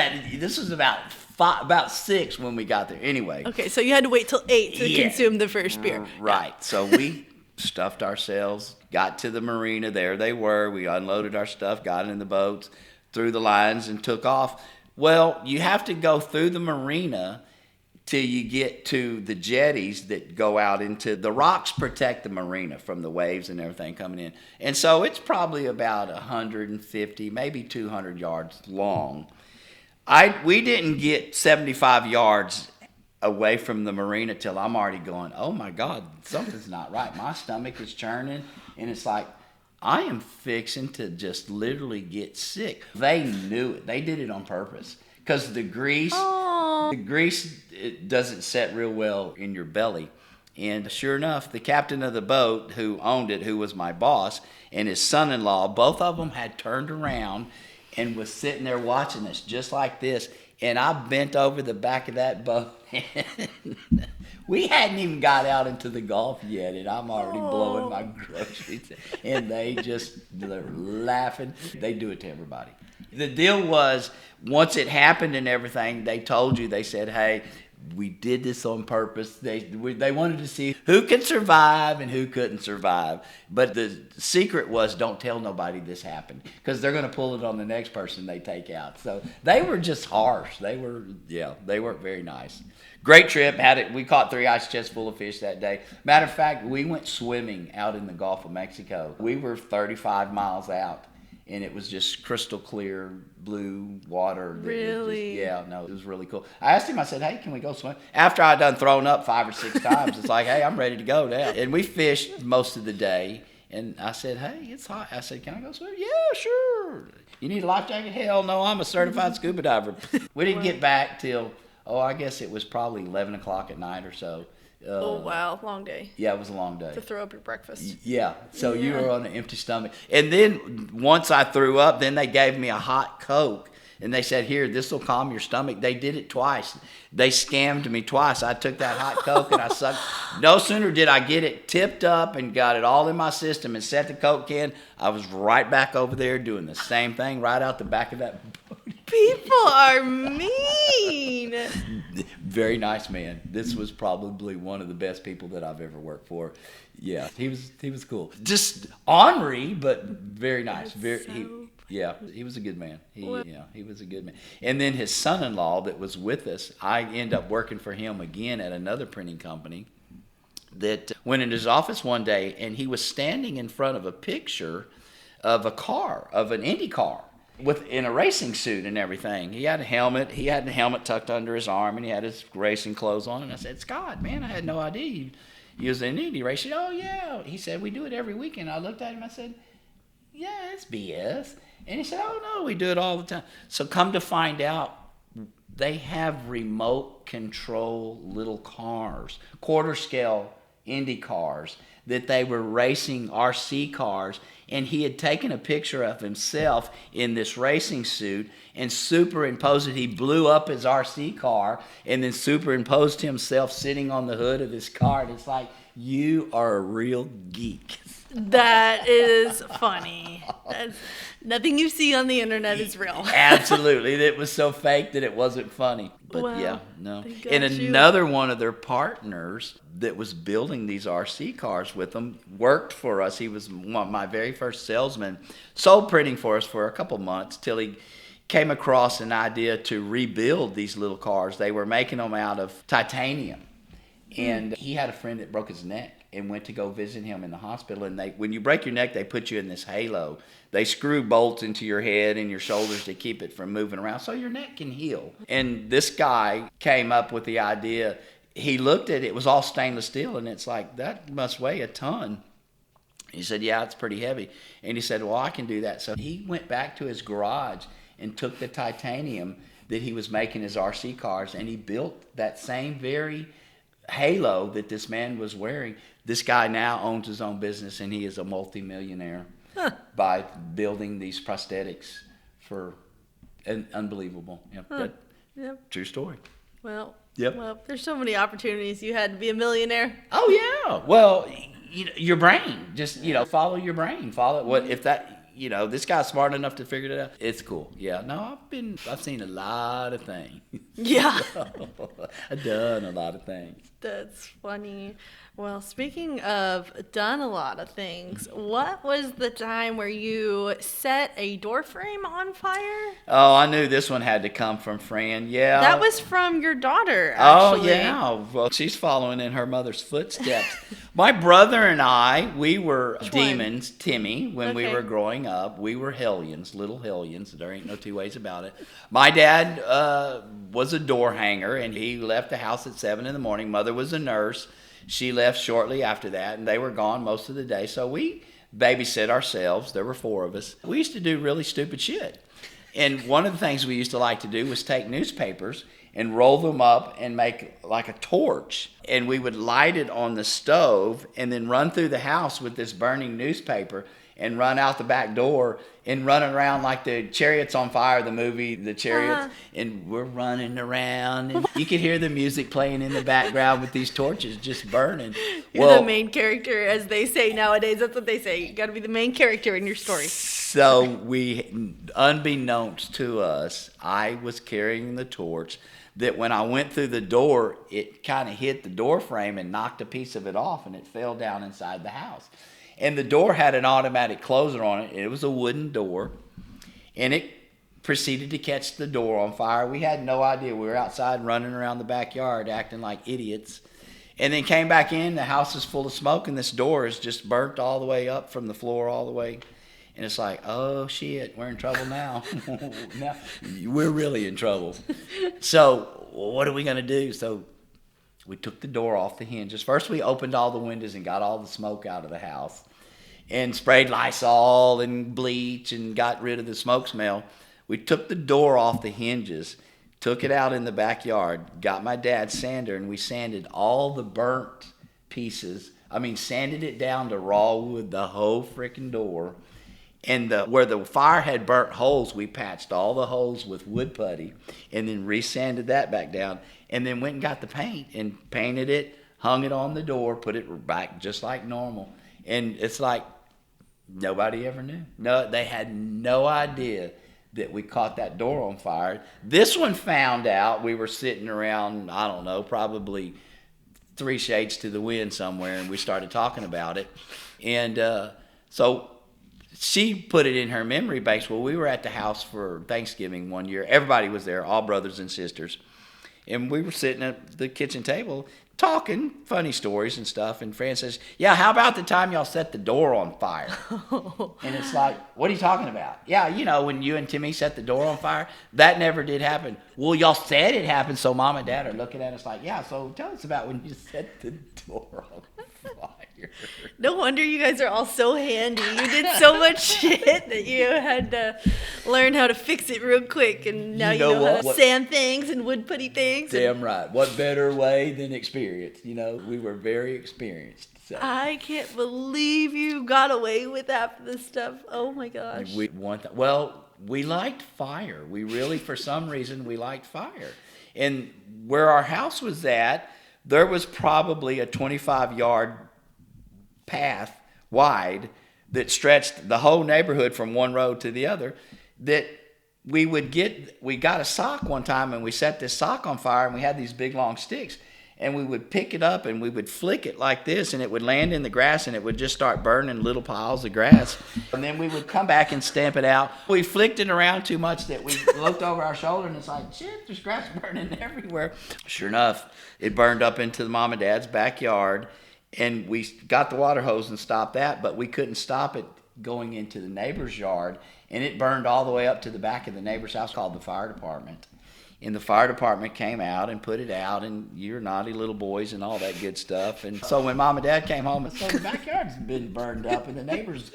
about 6 when we got there. Anyway. Okay, so you had to wait till 8 to Yeah. consume the first beer. Right. So we stuffed ourselves, got to the marina. There they were. We unloaded our stuff, got in the boats, threw the lines, and took off. Well, you have to go through the marina till you get to the jetties that go out into the rocks, protect the marina from the waves and everything coming in. And so it's probably about 150, maybe 200 yards long. We didn't get 75 yards away from the marina till I'm already going, oh my God, something's not right. My stomach is churning, and it's like, I am fixing to just literally get sick. They knew it. They did it on purpose, because the grease, it doesn't set real well in your belly. And sure enough, the captain of the boat who owned it, who was my boss, and his son-in-law, both of them had turned around and was sitting there watching us just like this. And I bent over the back of that boat. We hadn't even got out into the Gulf yet, and I'm already blowing my groceries. And they're laughing. They do it to everybody. The deal was, once it happened and everything, they told you, they said, hey, we did this on purpose. They wanted to see who could survive and who couldn't survive. But the secret was, don't tell nobody this happened, because they're going to pull it on the next person they take out. So they were just harsh. They weren't very nice. Great trip. We caught 3 ice chests full of fish that day. Matter of fact, we went swimming out in the Gulf of Mexico. We were 35 miles out, and it was just crystal clear blue water. Really? It was really cool. I asked him, I said, hey, can we go swim? After I'd done thrown up 5 or 6 times, it's like, hey, I'm ready to go now. And we fished most of the day. And I said, hey, it's hot. I said, can I go swim? Yeah, sure. You need a life jacket? Hell no, I'm a certified scuba diver. We didn't get back till, I guess it was probably 11 o'clock at night or so. Oh, wow. Long day. Yeah, it was a long day. To throw up your breakfast. Yeah, so you were on an empty stomach. And then once I threw up, then they gave me a hot Coke. And they said, here, this will calm your stomach. They did it twice. They scammed me twice. I took that hot Coke and I sucked. No sooner did I get it tipped up and got it all in my system and set the Coke can, I was right back over there doing the same thing right out the back of that boat. People are mean. Very nice man. This was probably one of the best people that I've ever worked for. Yeah, he was cool. Just ornery, but very nice. He was a good man. He was a good man. And then his son-in-law that was with us, I ended up working for him again at another printing company, that went in his office one day, and he was standing in front of a picture of a car, of an Indy car, in a racing suit and everything. He had a helmet. He had the helmet tucked under his arm, and he had his racing clothes on. And I said, Scott, man, I had no idea you was in Indy racing. Oh, yeah. He said, we do it every weekend. I looked at him. I said, yeah, it's BS. And he said, oh, no, we do it all the time. So come to find out, they have remote control little cars, quarter scale Indy cars, that they were racing RC cars. And he had taken a picture of himself in this racing suit and superimposed it. He blew up his RC car and then superimposed himself sitting on the hood of his car. And it's like, you are a real geek. That is funny. Nothing you see on the internet is real. Absolutely. It was so fake that it wasn't funny. But Wow. yeah, no. They got And you. another one of their partners that was building these RC cars with them worked for us. He was my very first salesman. Sold printing for us for a couple months till he came across an idea to rebuild these little cars. They were making them out of titanium. And he had a friend that broke his neck and went to go visit him in the hospital. And when you break your neck, they put you in this halo. They screw bolts into your head and your shoulders to keep it from moving around so your neck can heal. And this guy came up with the idea. He looked at it. It was all stainless steel. And it's like, that must weigh a ton. He said, yeah, it's pretty heavy. And he said, well, I can do that. So he went back to his garage and took the titanium that he was making his RC cars, and he built that same very halo that this man was wearing. This guy now owns his own business, and he is a multimillionaire by building these prosthetics for unbelievable. Yep, Yep. true story. Well, Yep. well, there's so many opportunities you had to be a millionaire. Oh yeah. Well, your brain, just follow your brain. Follow what if that. This guy's smart enough to figure it out. It's cool. Yeah. No, I've seen a lot of things. Yeah. I've done a lot of things. That's funny. Well, speaking of done a lot of things, what was the time where you set a door frame on fire? Oh, I knew this one had to come from Fran. Yeah. That was from your daughter, Oh, actually. yeah. Well, she's following in her mother's footsteps. My brother and I, we were Which one? demons, Timmy, when we Okay. were growing up. We were hellions, little hellions. There ain't no two ways about it. My dad was a door hanger, and he left the house at 7 in the morning. Mother was a nurse. She left shortly after that, and they were gone most of the day. So we babysit ourselves. There were 4 of us. We used to do really stupid shit. And one of the things we used to like to do was take newspapers and roll them up and make like a torch. And we would light it on the stove and then run through the house with this burning newspaper and run out the back door and run around like the Chariots on Fire, the movie, The Chariots. And we're running around. And you could hear the music playing in the background with these torches just burning. You're the main character, as they say nowadays. That's what they say. You got to be the main character in your story. So unbeknownst to us, I was carrying the torch that when I went through the door, it kind of hit the door frame and knocked a piece of it off, and it fell down inside the house. And the door had an automatic closer on it. It was a wooden door, and it proceeded to catch the door on fire. We had no idea. We were outside running around the backyard acting like idiots. And then came back in. The house is full of smoke, and this door is just burnt all the way up from the floor all the way. And it's like, oh, shit, we're in trouble now. Now we're really in trouble. So what are we going to do? So we took the door off the hinges. First, we opened all the windows and got all the smoke out of the house and sprayed Lysol and bleach and got rid of the smoke smell. We took the door off the hinges, took it out in the backyard, got my dad's sander, and we sanded all the burnt pieces. Sanded it down to raw wood, the whole freaking door. And where the fire had burnt holes, we patched all the holes with wood putty and then resanded that back down. And then went and got the paint and painted it, hung it on the door, put it back just like normal. And it's like nobody ever knew. No, they had no idea that we caught that door on fire. This one found out. We were sitting around, I don't know, probably 3 shades to the wind somewhere, and we started talking about it. And so she put it in her memory banks. Well, we were at the house for Thanksgiving one year. Everybody was there, all brothers and sisters. And we were sitting at the kitchen table talking funny stories and stuff. And Fran says, yeah, how about the time y'all set the door on fire? And it's like, what are you talking about? Yeah, when you and Timmy set the door on fire, that never did happen. Well, y'all said it happened, so Mom and Dad are looking at us like, yeah, so tell us about when you set the door on fire. No wonder you guys are all so handy. You did so much shit that you had to learn how to fix it real quick, and now you know how to sand things and wood putty things. Damn right. What better way than experience? We were very experienced. So. I can't believe you got away with half of this stuff. Oh my gosh. We liked fire. We really, for some reason, we liked fire. And where our house was at, there was probably a 25-yard path wide that stretched the whole neighborhood from one road to the other, that we got a sock one time, and we set this sock on fire, and we had these big long sticks, and we would pick it up and we would flick it like this, and it would land in the grass, and it would just start burning little piles of grass. And then we would come back and stamp it out. We flicked it around too much that we looked over our shoulder, and it's like, shit, there's grass burning everywhere. Sure enough, it burned up into the Mom and Dad's backyard. And we got the water hose and stopped that, but we couldn't stop it going into the neighbor's yard. And it burned all the way up to the back of the neighbor's house, called the fire department. And the fire department came out and put it out, and you're naughty little boys and all that good stuff. And so when Mom and Dad came home, and so the backyard's been burned up, and the neighbors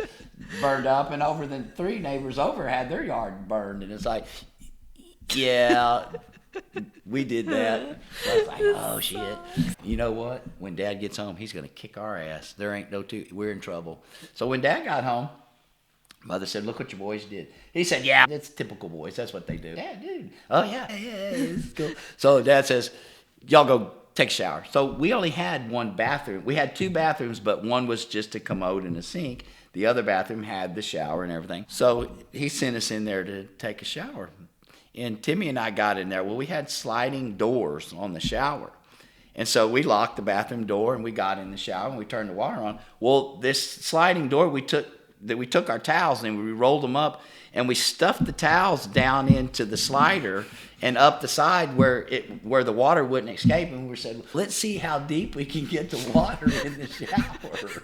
burned up, and 3 neighbors over had their yard burned. And it's like, yeah, We did that. So I was like, oh, shit. You know what? When Dad gets home, he's going to kick our ass. There ain't no two. We're in trouble. So when Dad got home, Mother said, look what your boys did. He said, yeah, it's typical boys. That's what they do. Yeah, dude. Oh, yeah, it's cool. So Dad says, y'all go take a shower. So we only had one bathroom. We had two bathrooms, but one was just a commode and a sink. The other bathroom had the shower and everything. So he sent us in there to take a shower. And Timmy and I got in there. Well, we had sliding doors on the shower. And so we locked the bathroom door and we got in the shower and we turned the water on. Well, this sliding door, we took our towels and we rolled them up and we stuffed the towels down into the slider and up the side where the water wouldn't escape. And we said, let's see how deep we can get the water in the shower.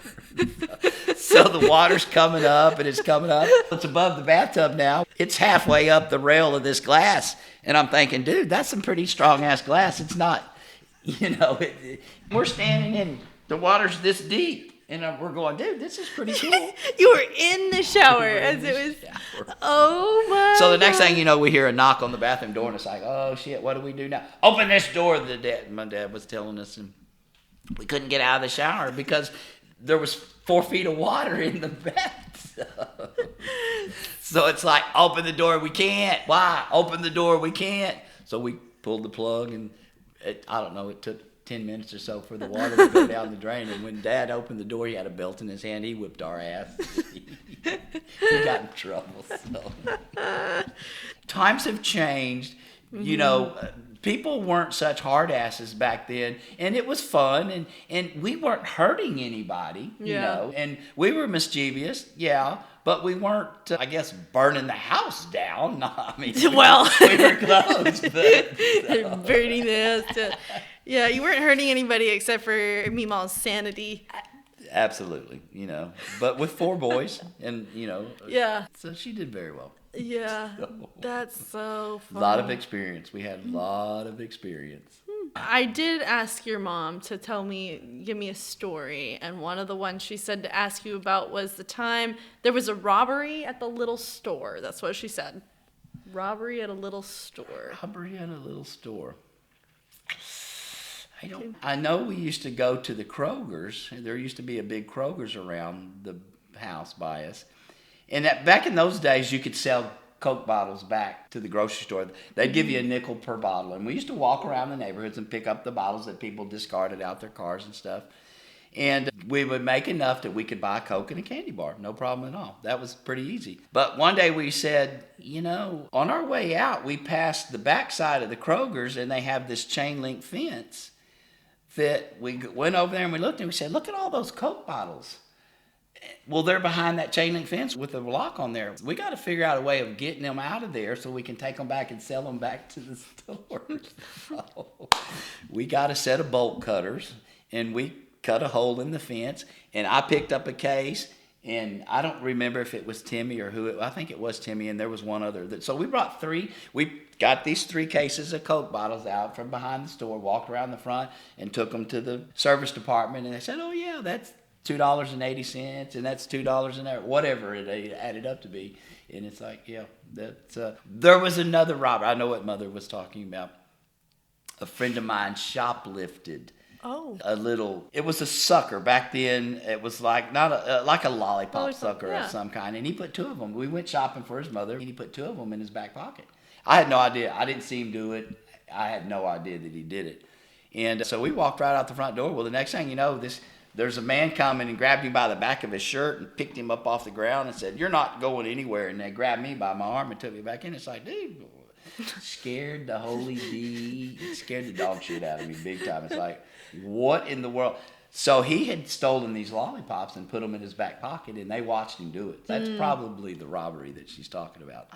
So the water's coming up and it's coming up. It's above the bathtub now. It's halfway up the rail of this glass. And I'm thinking, dude, that's some pretty strong ass glass. It's not, we're standing in, the water's this deep. And we're going, dude, this is pretty cool. You were in the shower as it was. Shower. Oh my! So the next thing you know, we hear a knock on the bathroom door, and it's like, oh shit, what do we do now? Open this door. My dad was telling us, and we couldn't get out of the shower because there was 4 feet of water in the bathtub. So it's like, open the door. We can't. Why? Open the door. We can't. So we pulled the plug, and I don't know. It took 10 minutes or so for the water to go down the drain. And when Dad opened the door, he had a belt in his hand. He whipped our ass. He got in trouble. So. Times have changed. People weren't such hard asses back then. And it was fun. And we weren't hurting anybody, And we were mischievous, yeah. But we weren't, I guess, burning the house down. No, I mean, well, we were close. But, burning the house down. Yeah, you weren't hurting anybody except for Meemaw's sanity. Absolutely, But with 4 boys, and, Yeah. So she did very well. Yeah, that's so funny. A lot of experience. We had a lot of experience. I did ask your mom to give me a story, and one of the ones she said to ask you about was the time there was a robbery at the little store. That's what she said. Robbery at a little store. Robbery at a little store. I know we used to go to the Kroger's. There used to be a big Kroger's around the house by us. And back in those days, you could sell Coke bottles back to the grocery store. They'd give you a nickel per bottle. And we used to walk around the neighborhoods and pick up the bottles that people discarded out their cars and stuff. And we would make enough that we could buy a Coke and a candy bar. No problem at all. That was pretty easy. But one day we said, on our way out, we passed the backside of the Kroger's and they have this chain link fence that we went over there and we looked and we said, look at all those Coke bottles. Well, they're behind that chain link fence with a lock on there. We got to figure out a way of getting them out of there so we can take them back and sell them back to the stores. So we got a set of bolt cutters and we cut a hole in the fence. And I picked up a case, and I don't remember if it was Timmy or I think it was Timmy, and there was one other. So we brought 3. We got these 3 cases of Coke bottles out from behind the store, walked around the front, and took them to the service department. And they said, oh, yeah, that's $2.80, and that's $2 an hour, whatever it added up to be. And it's like, yeah, that's there was another robber. I know what Mother was talking about. A friend of mine shoplifted. Oh. It was a sucker back then. It was like like a lollipop sucker yeah. of some kind. And he put 2 of them. We went shopping for his mother, and he put 2 of them in his back pocket. I had no idea. I didn't see him do it. I had no idea that he did it. And so we walked right out the front door. Well, the next thing you know, there's a man coming and grabbed him by the back of his shirt and picked him up off the ground and said, you're not going anywhere. And they grabbed me by my arm and took me back in. It's like, dude, scared the dog shit out of me big time. It's like, what in the world? So he had stolen these lollipops and put them in his back pocket, and they watched him do it. That's probably the robbery that she's talking about.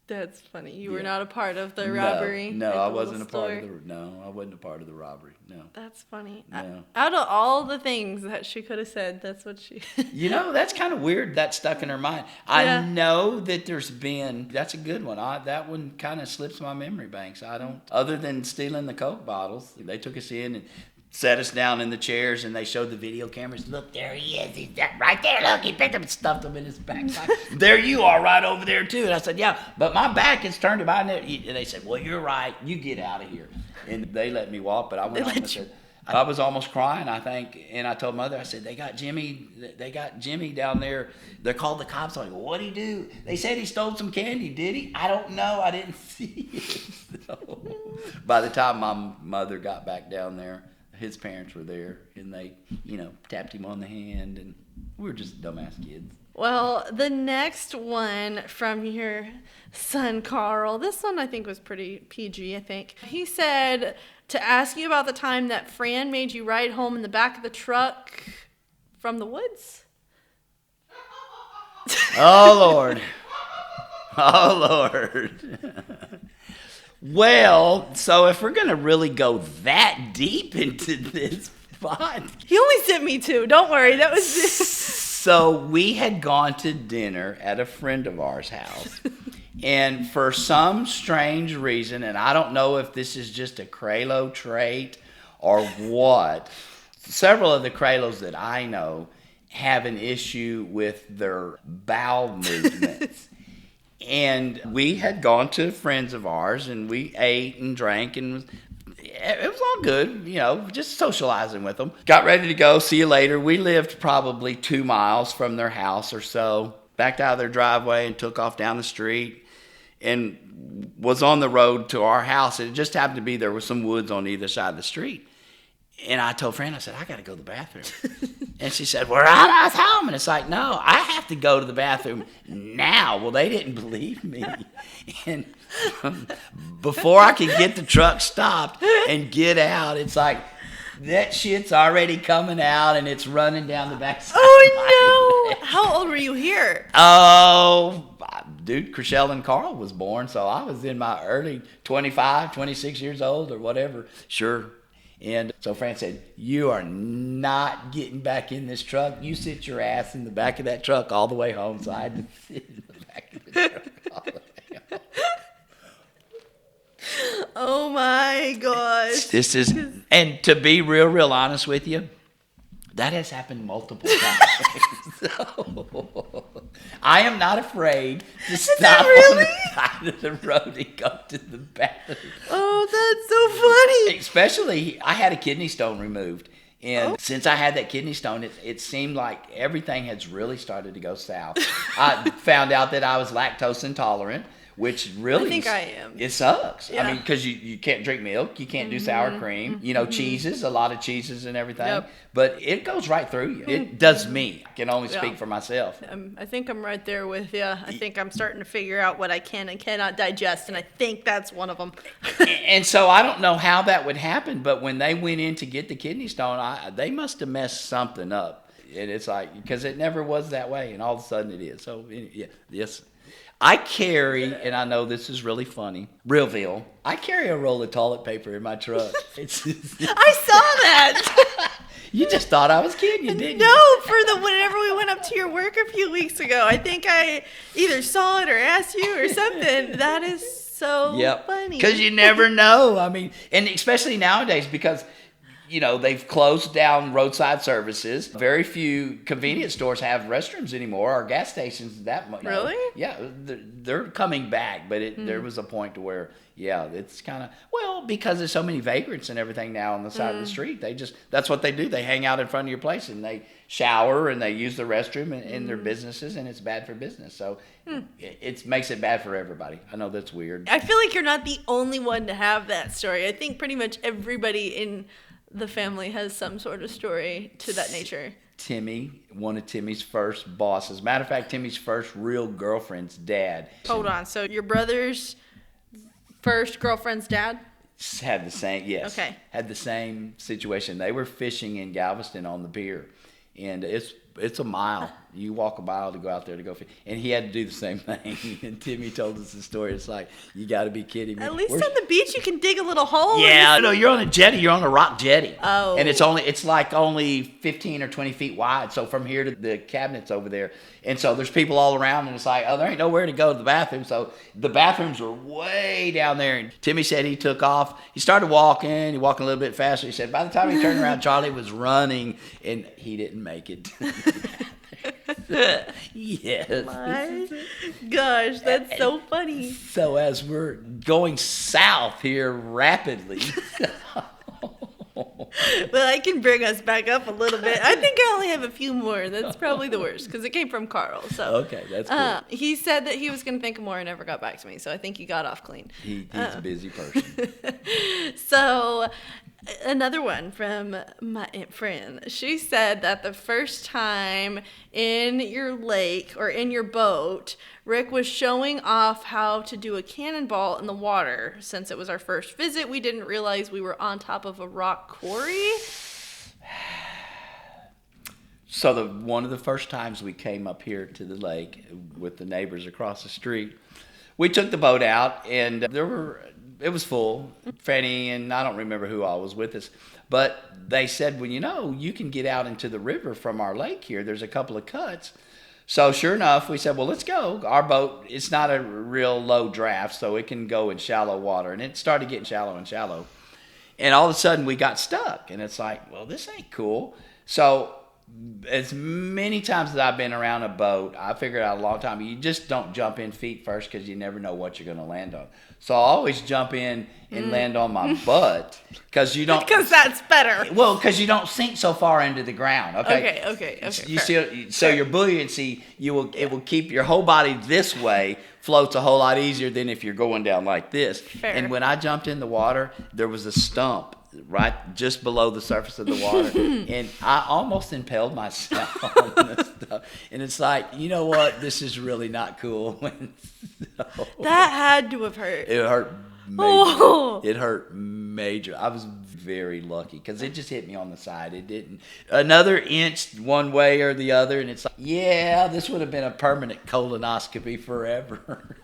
That's funny. You were not a part of the robbery. No, I wasn't a part of I wasn't a part of the robbery. No. That's funny. No. Out of all the things that she could have said, that's what she. That's kind of weird. That stuck in her mind. I know that there's been. That's a good one. That one kind of slips my memory banks. I don't. Other than stealing the Coke bottles, they took us in and set us down in the chairs, and they showed the video cameras. Look, there he is. He's right there. Look, he picked him and stuffed him in his backside. There you are, right over there too. And I said, yeah, but my back is turned to mine. And they said, well, you're right. You get out of here. And they let me walk, but I went home and said, I was almost crying, I think, and I told Mother, I said, they got Jimmy down there. They're called the cops. I'm like, what'd he do? They said he stole some candy. Did he? I don't know. I didn't see it. So, by the time my mother got back down there, his parents were there, and they, tapped him on the hand, and we were just dumbass kids. Well, the next one from your son, Carl, this one I think was pretty PG, I think. He said to ask you about the time that Fran made you ride home in the back of the truck from the woods. Oh, Lord. Oh, Lord. Well, so if we're going to really go that deep into this spot. He only sent me two. Don't worry. That was So we had gone to dinner at a friend of ours' house. And for some strange reason, and I don't know if this is just a Kralo trait or what, several of the Kralos that I know have an issue with their bowel movements. And we had gone to friends of ours, and we ate and drank, and it was all good, just socializing with them. Got ready to go, see you later. We lived probably 2 miles from their house or so. Backed out of their driveway and took off down the street and was on the road to our house. It just happened to be there was some woods on either side of the street. And I told Fran, I said, I got to go to the bathroom. And she said, we're out of home. And it's like, no, I have to go to the bathroom now. Well, they didn't believe me. And before I could get the truck stopped and get out, it's like, that shit's already coming out and it's running down the backside. Oh, no. How old were you here? Oh, dude, Chriselle and Carl was born, so I was in my early 25, 26 years old or whatever. Sure. And so Fran said, you are not getting back in this truck. You sit your ass in the back of that truck all the way home. So I had to sit in the back of the truck all the way home. Oh my gosh. And to be real honest with you, that has happened multiple times. So, I am not afraid to stop on the side of the road and go to the bathroom. Oh, that's so funny. Especially, I had a kidney stone removed. And since I had that kidney stone, it seemed like everything has really started to go south. I found out that I was lactose intolerant, which really... I think I am. It sucks. Yeah. I mean, because you can't drink milk, you can't do sour cream, cheeses, a lot of cheeses and everything. Yep. But it goes right through you. It does me. I can only speak for myself. I think I'm right there with you. I think I'm starting to figure out what I can and cannot digest, and I think that's one of them. And so I don't know how that would happen, but when they went in to get the kidney stone, they must have messed something up. And it's like, because it never was that way, and all of a sudden it is. So, yeah, yes. I carry, and I know this is really funny, Realville. I carry a roll of toilet paper in my truck. I saw that. You just thought I was kidding you, didn't you? No, whenever we went up to your work a few weeks ago, I think I either saw it or asked you or something. That is so funny. Because you never know. I mean, and especially nowadays because... they've closed down roadside services. Very few convenience stores have restrooms anymore or gas stations that much. Really? Yeah, they're coming back, but there was a point to where, it's kind of, because there's so many vagrants and everything now on the side of the street. That's what they do. They hang out in front of your place and they shower and they use the restroom in their businesses, and it's bad for business. So it makes it bad for everybody. I know that's weird. I feel like you're not the only one to have that story. I think pretty much everybody in the family has some sort of story to that nature. Timmy, one of Timmy's first bosses. Matter of fact, Timmy's first real girlfriend's dad. Hold on. So your brother's first girlfriend's dad? Had the same, yes. Okay. Had the same situation. They were fishing in Galveston on the pier. And it's It's a mile. You walk a mile to go out there to go fish. And he had to do the same thing. And Timmy told us the story. It's like, you got to be kidding me. At least on the beach, you can dig a little hole. Yeah, no, you're on a jetty. You're on a rock jetty. Oh. And it's like only 15 or 20 feet wide. So from here to the cabinets over there. And so there's people all around, and it's like, oh, there ain't nowhere to go to the bathroom. So the bathrooms were way down there. And Timmy said he took off. He started walking. He walked a little bit faster. He said by the time he turned around, Charlie was running, and he didn't make it. Yes. My gosh, that's so funny. So as we're going south here rapidly. Well, I can bring us back up a little bit. I think I only have a few more. That's probably the worst because it came from Carl. So okay, that's cool. He said that he was going to think of more and never got back to me. So I think he got off clean. He's a busy person. So another one from my Aunt Fran. She said that the first time in your lake or in your boat, Rick was showing off how to do a cannonball in the water. Since it was our first visit, we didn't realize we were on top of a rock quarry. So one of the first times we came up here to the lake with the neighbors across the street, we took the boat out, and it was full. Fanny and I don't remember who all was with us, but they said, well, you can get out into the river from our lake here. There's a couple of cuts. So sure enough, we said, well, let's go. Our boat, it's not a real low draft, so it can go in shallow water. And it started getting shallow and shallow. And all of a sudden, we got stuck. And it's like, well, this ain't cool. So as many times as I've been around a boat, I figured out a long time, you just don't jump in feet first because you never know what you're going to land on. So I always jump in and land on my butt because you don't. Because that's better. Well, because you don't sink so far into the ground. Okay. Okay. You see, so your buoyancy, it will keep your whole body this way, floats a whole lot easier than if you're going down like this. Fair. And when I jumped in the water, there was a stump right just below the surface of the water, and I almost impaled myself on this stuff. And it's like, you know what? This is really not cool. That had to have hurt. It hurt major. Oh. It hurt major. I was very lucky because it just hit me on the side. It didn't another inch one way or the other, and it's like, yeah, this would have been a permanent colonoscopy forever.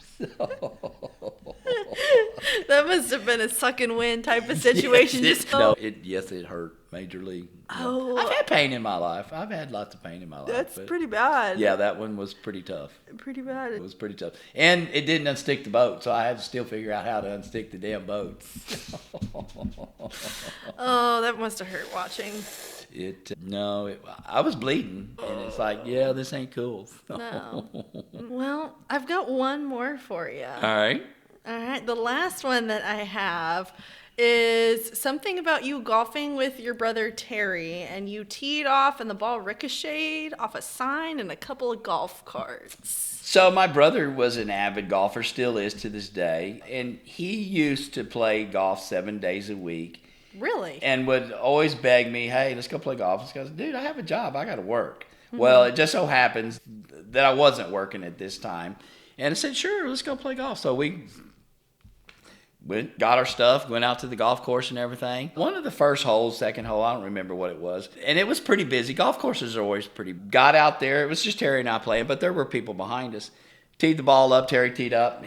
That must have been a suck and win type of situation. Yes, it hurt majorly. Oh. I've had pain in my life. I've had lots of pain in my life. That's but pretty bad. yeah, that one was pretty tough. Pretty bad. It was pretty tough. And it didn't unstick the boat, so I had to still figure out how to unstick the damn boat. Oh, that must have hurt watching. I was bleeding, and it's like, yeah, this ain't cool. No. Well, I've got one more for you. All right. All right. The last one that I have is something about you golfing with your brother Terry, and you teed off and the ball ricocheted off a sign and a couple of golf carts. So my brother was an avid golfer, still is to this day, and he used to play golf 7 days a week. Really? And would always beg me, hey, let's go play golf. Let's go. Dude, I have a job. I got to work. Mm-hmm. Well, it just so happens that I wasn't working at this time. And I said, sure, let's go play golf. So we got our stuff, went out to the golf course and everything. One of the first holes, second hole, I don't remember what it was. And it was pretty busy. Golf courses are always pretty. Got out there. It was just Terry and I playing, but there were people behind us. Teed the ball up. Terry teed up,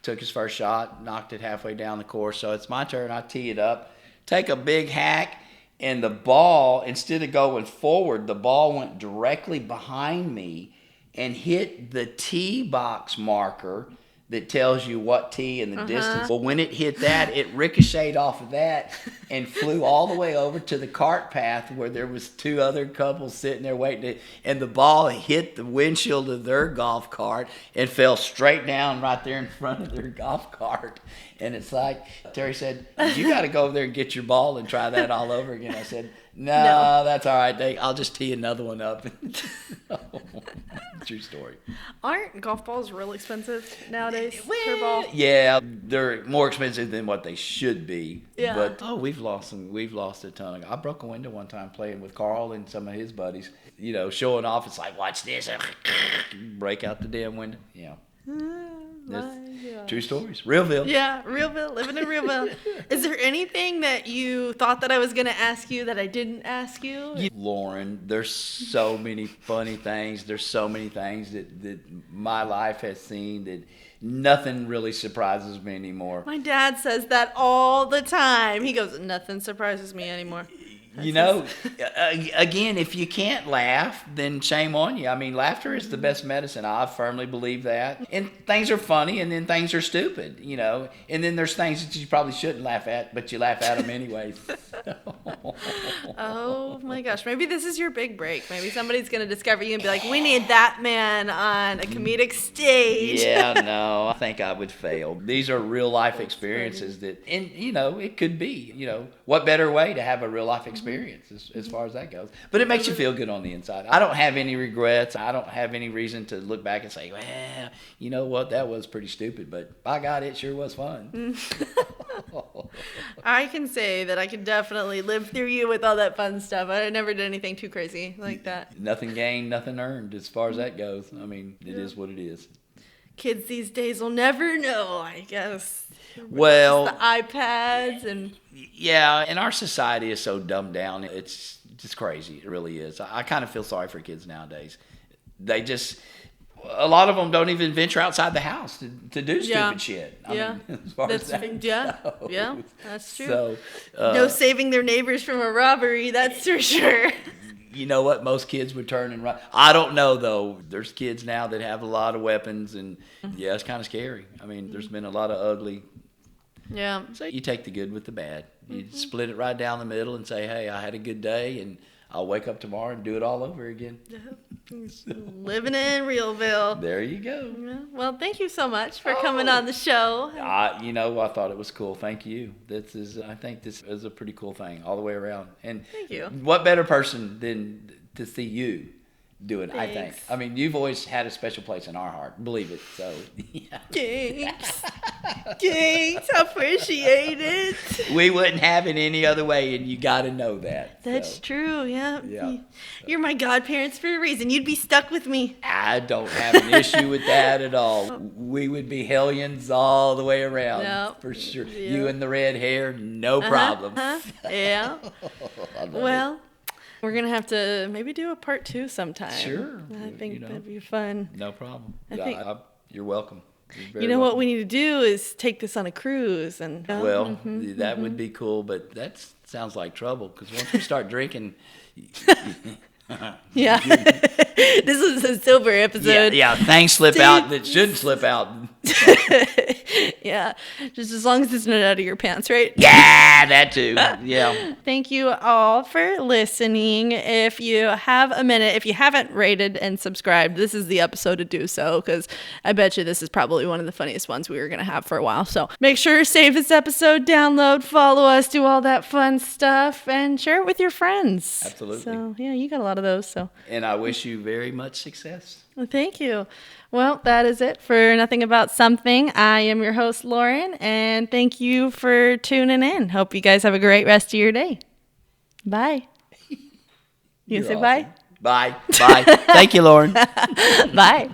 took his first shot, knocked it halfway down the course. So it's my turn. I tee it up. Take a big hack, and the ball, instead of going forward, the ball went directly behind me and hit the tee box marker that tells you what tee and the distance. Well, when it hit that, it ricocheted off of that and flew all the way over to the cart path where there was two other couples sitting there waiting. And the ball hit the windshield of their golf cart and fell straight down right there in front of their golf cart. And it's like, Terry said, you got to go over there and get your ball and try that all over again. I said, no, that's all right. I'll just tee another one up. True story. Aren't golf balls real expensive nowadays per ball? Yeah, they're more expensive than what they should be. Yeah. But we've lost a ton. I broke a window one time playing with Carl and some of his buddies. Showing off. It's like, watch this. Break out the damn window. Yeah. True stories. Realville. Yeah, Realville, living in Realville. Is there anything that you thought that I was going to ask you that I didn't ask you? Lauren, there's so many funny things. There's so many things that my life has seen that nothing really surprises me anymore. My dad says that all the time. He goes, nothing surprises me anymore. You know, again, if you can't laugh, then shame on you. I mean, laughter is the best medicine. I firmly believe that. And things are funny, and then things are stupid, you know. And then there's things that you probably shouldn't laugh at, but you laugh at them anyways. Oh my gosh. Maybe this is your big break. Maybe somebody's going to discover you and be like, we need that man on a comedic stage. Yeah, no, I think I would fail. These are real life experiences that, and you know, it could be, you know, what better way to have a real life experience as far as that goes. But it makes you feel good on the inside. I don't have any regrets. I don't have any reason to look back and say, well, you know what, that was pretty stupid, but by God, it sure was fun. I can say that I can definitely live through you with all that fun stuff. I never did anything too crazy like that. Nothing gained, nothing earned as far as that goes. I mean, it is what it is. Kids these days will never know, I guess. Well, just the iPads and... Yeah, and our society is so dumbed down. It's just crazy. It really is. I kind of feel sorry for kids nowadays. They just... A lot of them don't even venture outside the house to do stupid shit. I mean, as far as that goes. Yeah, that's true. So, no saving their neighbors from a robbery, that's for sure. You know what? Most kids would turn and run. I don't know, though. There's kids now that have a lot of weapons, and yeah, it's kind of scary. I mean, there's been a lot of ugly. Yeah. So you take the good with the bad. You split it right down the middle and say, hey, I had a good day, and I'll wake up tomorrow and do it all over again. Living in Realville. There you go. Yeah. Well, thank you so much for coming on the show. You know, I thought it was cool. Thank you. I think this is a pretty cool thing all the way around. And thank you. What better person than to see you do it, Thanks. I think. I mean, you've always had a special place in our heart. Believe it. So, yeah. Thanks. Thanks. I appreciate it. We wouldn't have it any other way, and you got to know that. That's true, yeah. Yeah. You're my godparents for a reason. You'd be stuck with me. I don't have an issue with that at all. We would be hellions all the way around, Yep. for sure. Yeah. You and the red hair, no problem. Yeah. I love Well, we're going to have to maybe do a part 2 sometime. Sure. I think You know. that'd be fun. No problem. I think- You're welcome. You're very You know what welcome. we need to do is take this on a cruise and Well, that would be cool, but that sounds like trouble because once we start drinking, yeah. This is a silver episode. yeah, things slip out that shouldn't slip out. Yeah, just as long as it's not out of your pants, right? Yeah, that too. Yeah. Thank you all for listening. If you have a minute, if you haven't rated and subscribed, this is the episode to do so, because I bet you this is probably one of the funniest ones we were going to have for a while. So make sure to save this episode, download, follow us, do all that fun stuff, and share it with your friends. Absolutely. So, yeah, you got a lot of those. So, And I wish you very much success. well, thank you. Well, that is it for Nothing About Something. I am your host, Lauren, and thank you for tuning in. Hope you guys have a great rest of your day. Bye. You You're say awesome. bye? Bye. Bye. Thank you, Lauren. Bye.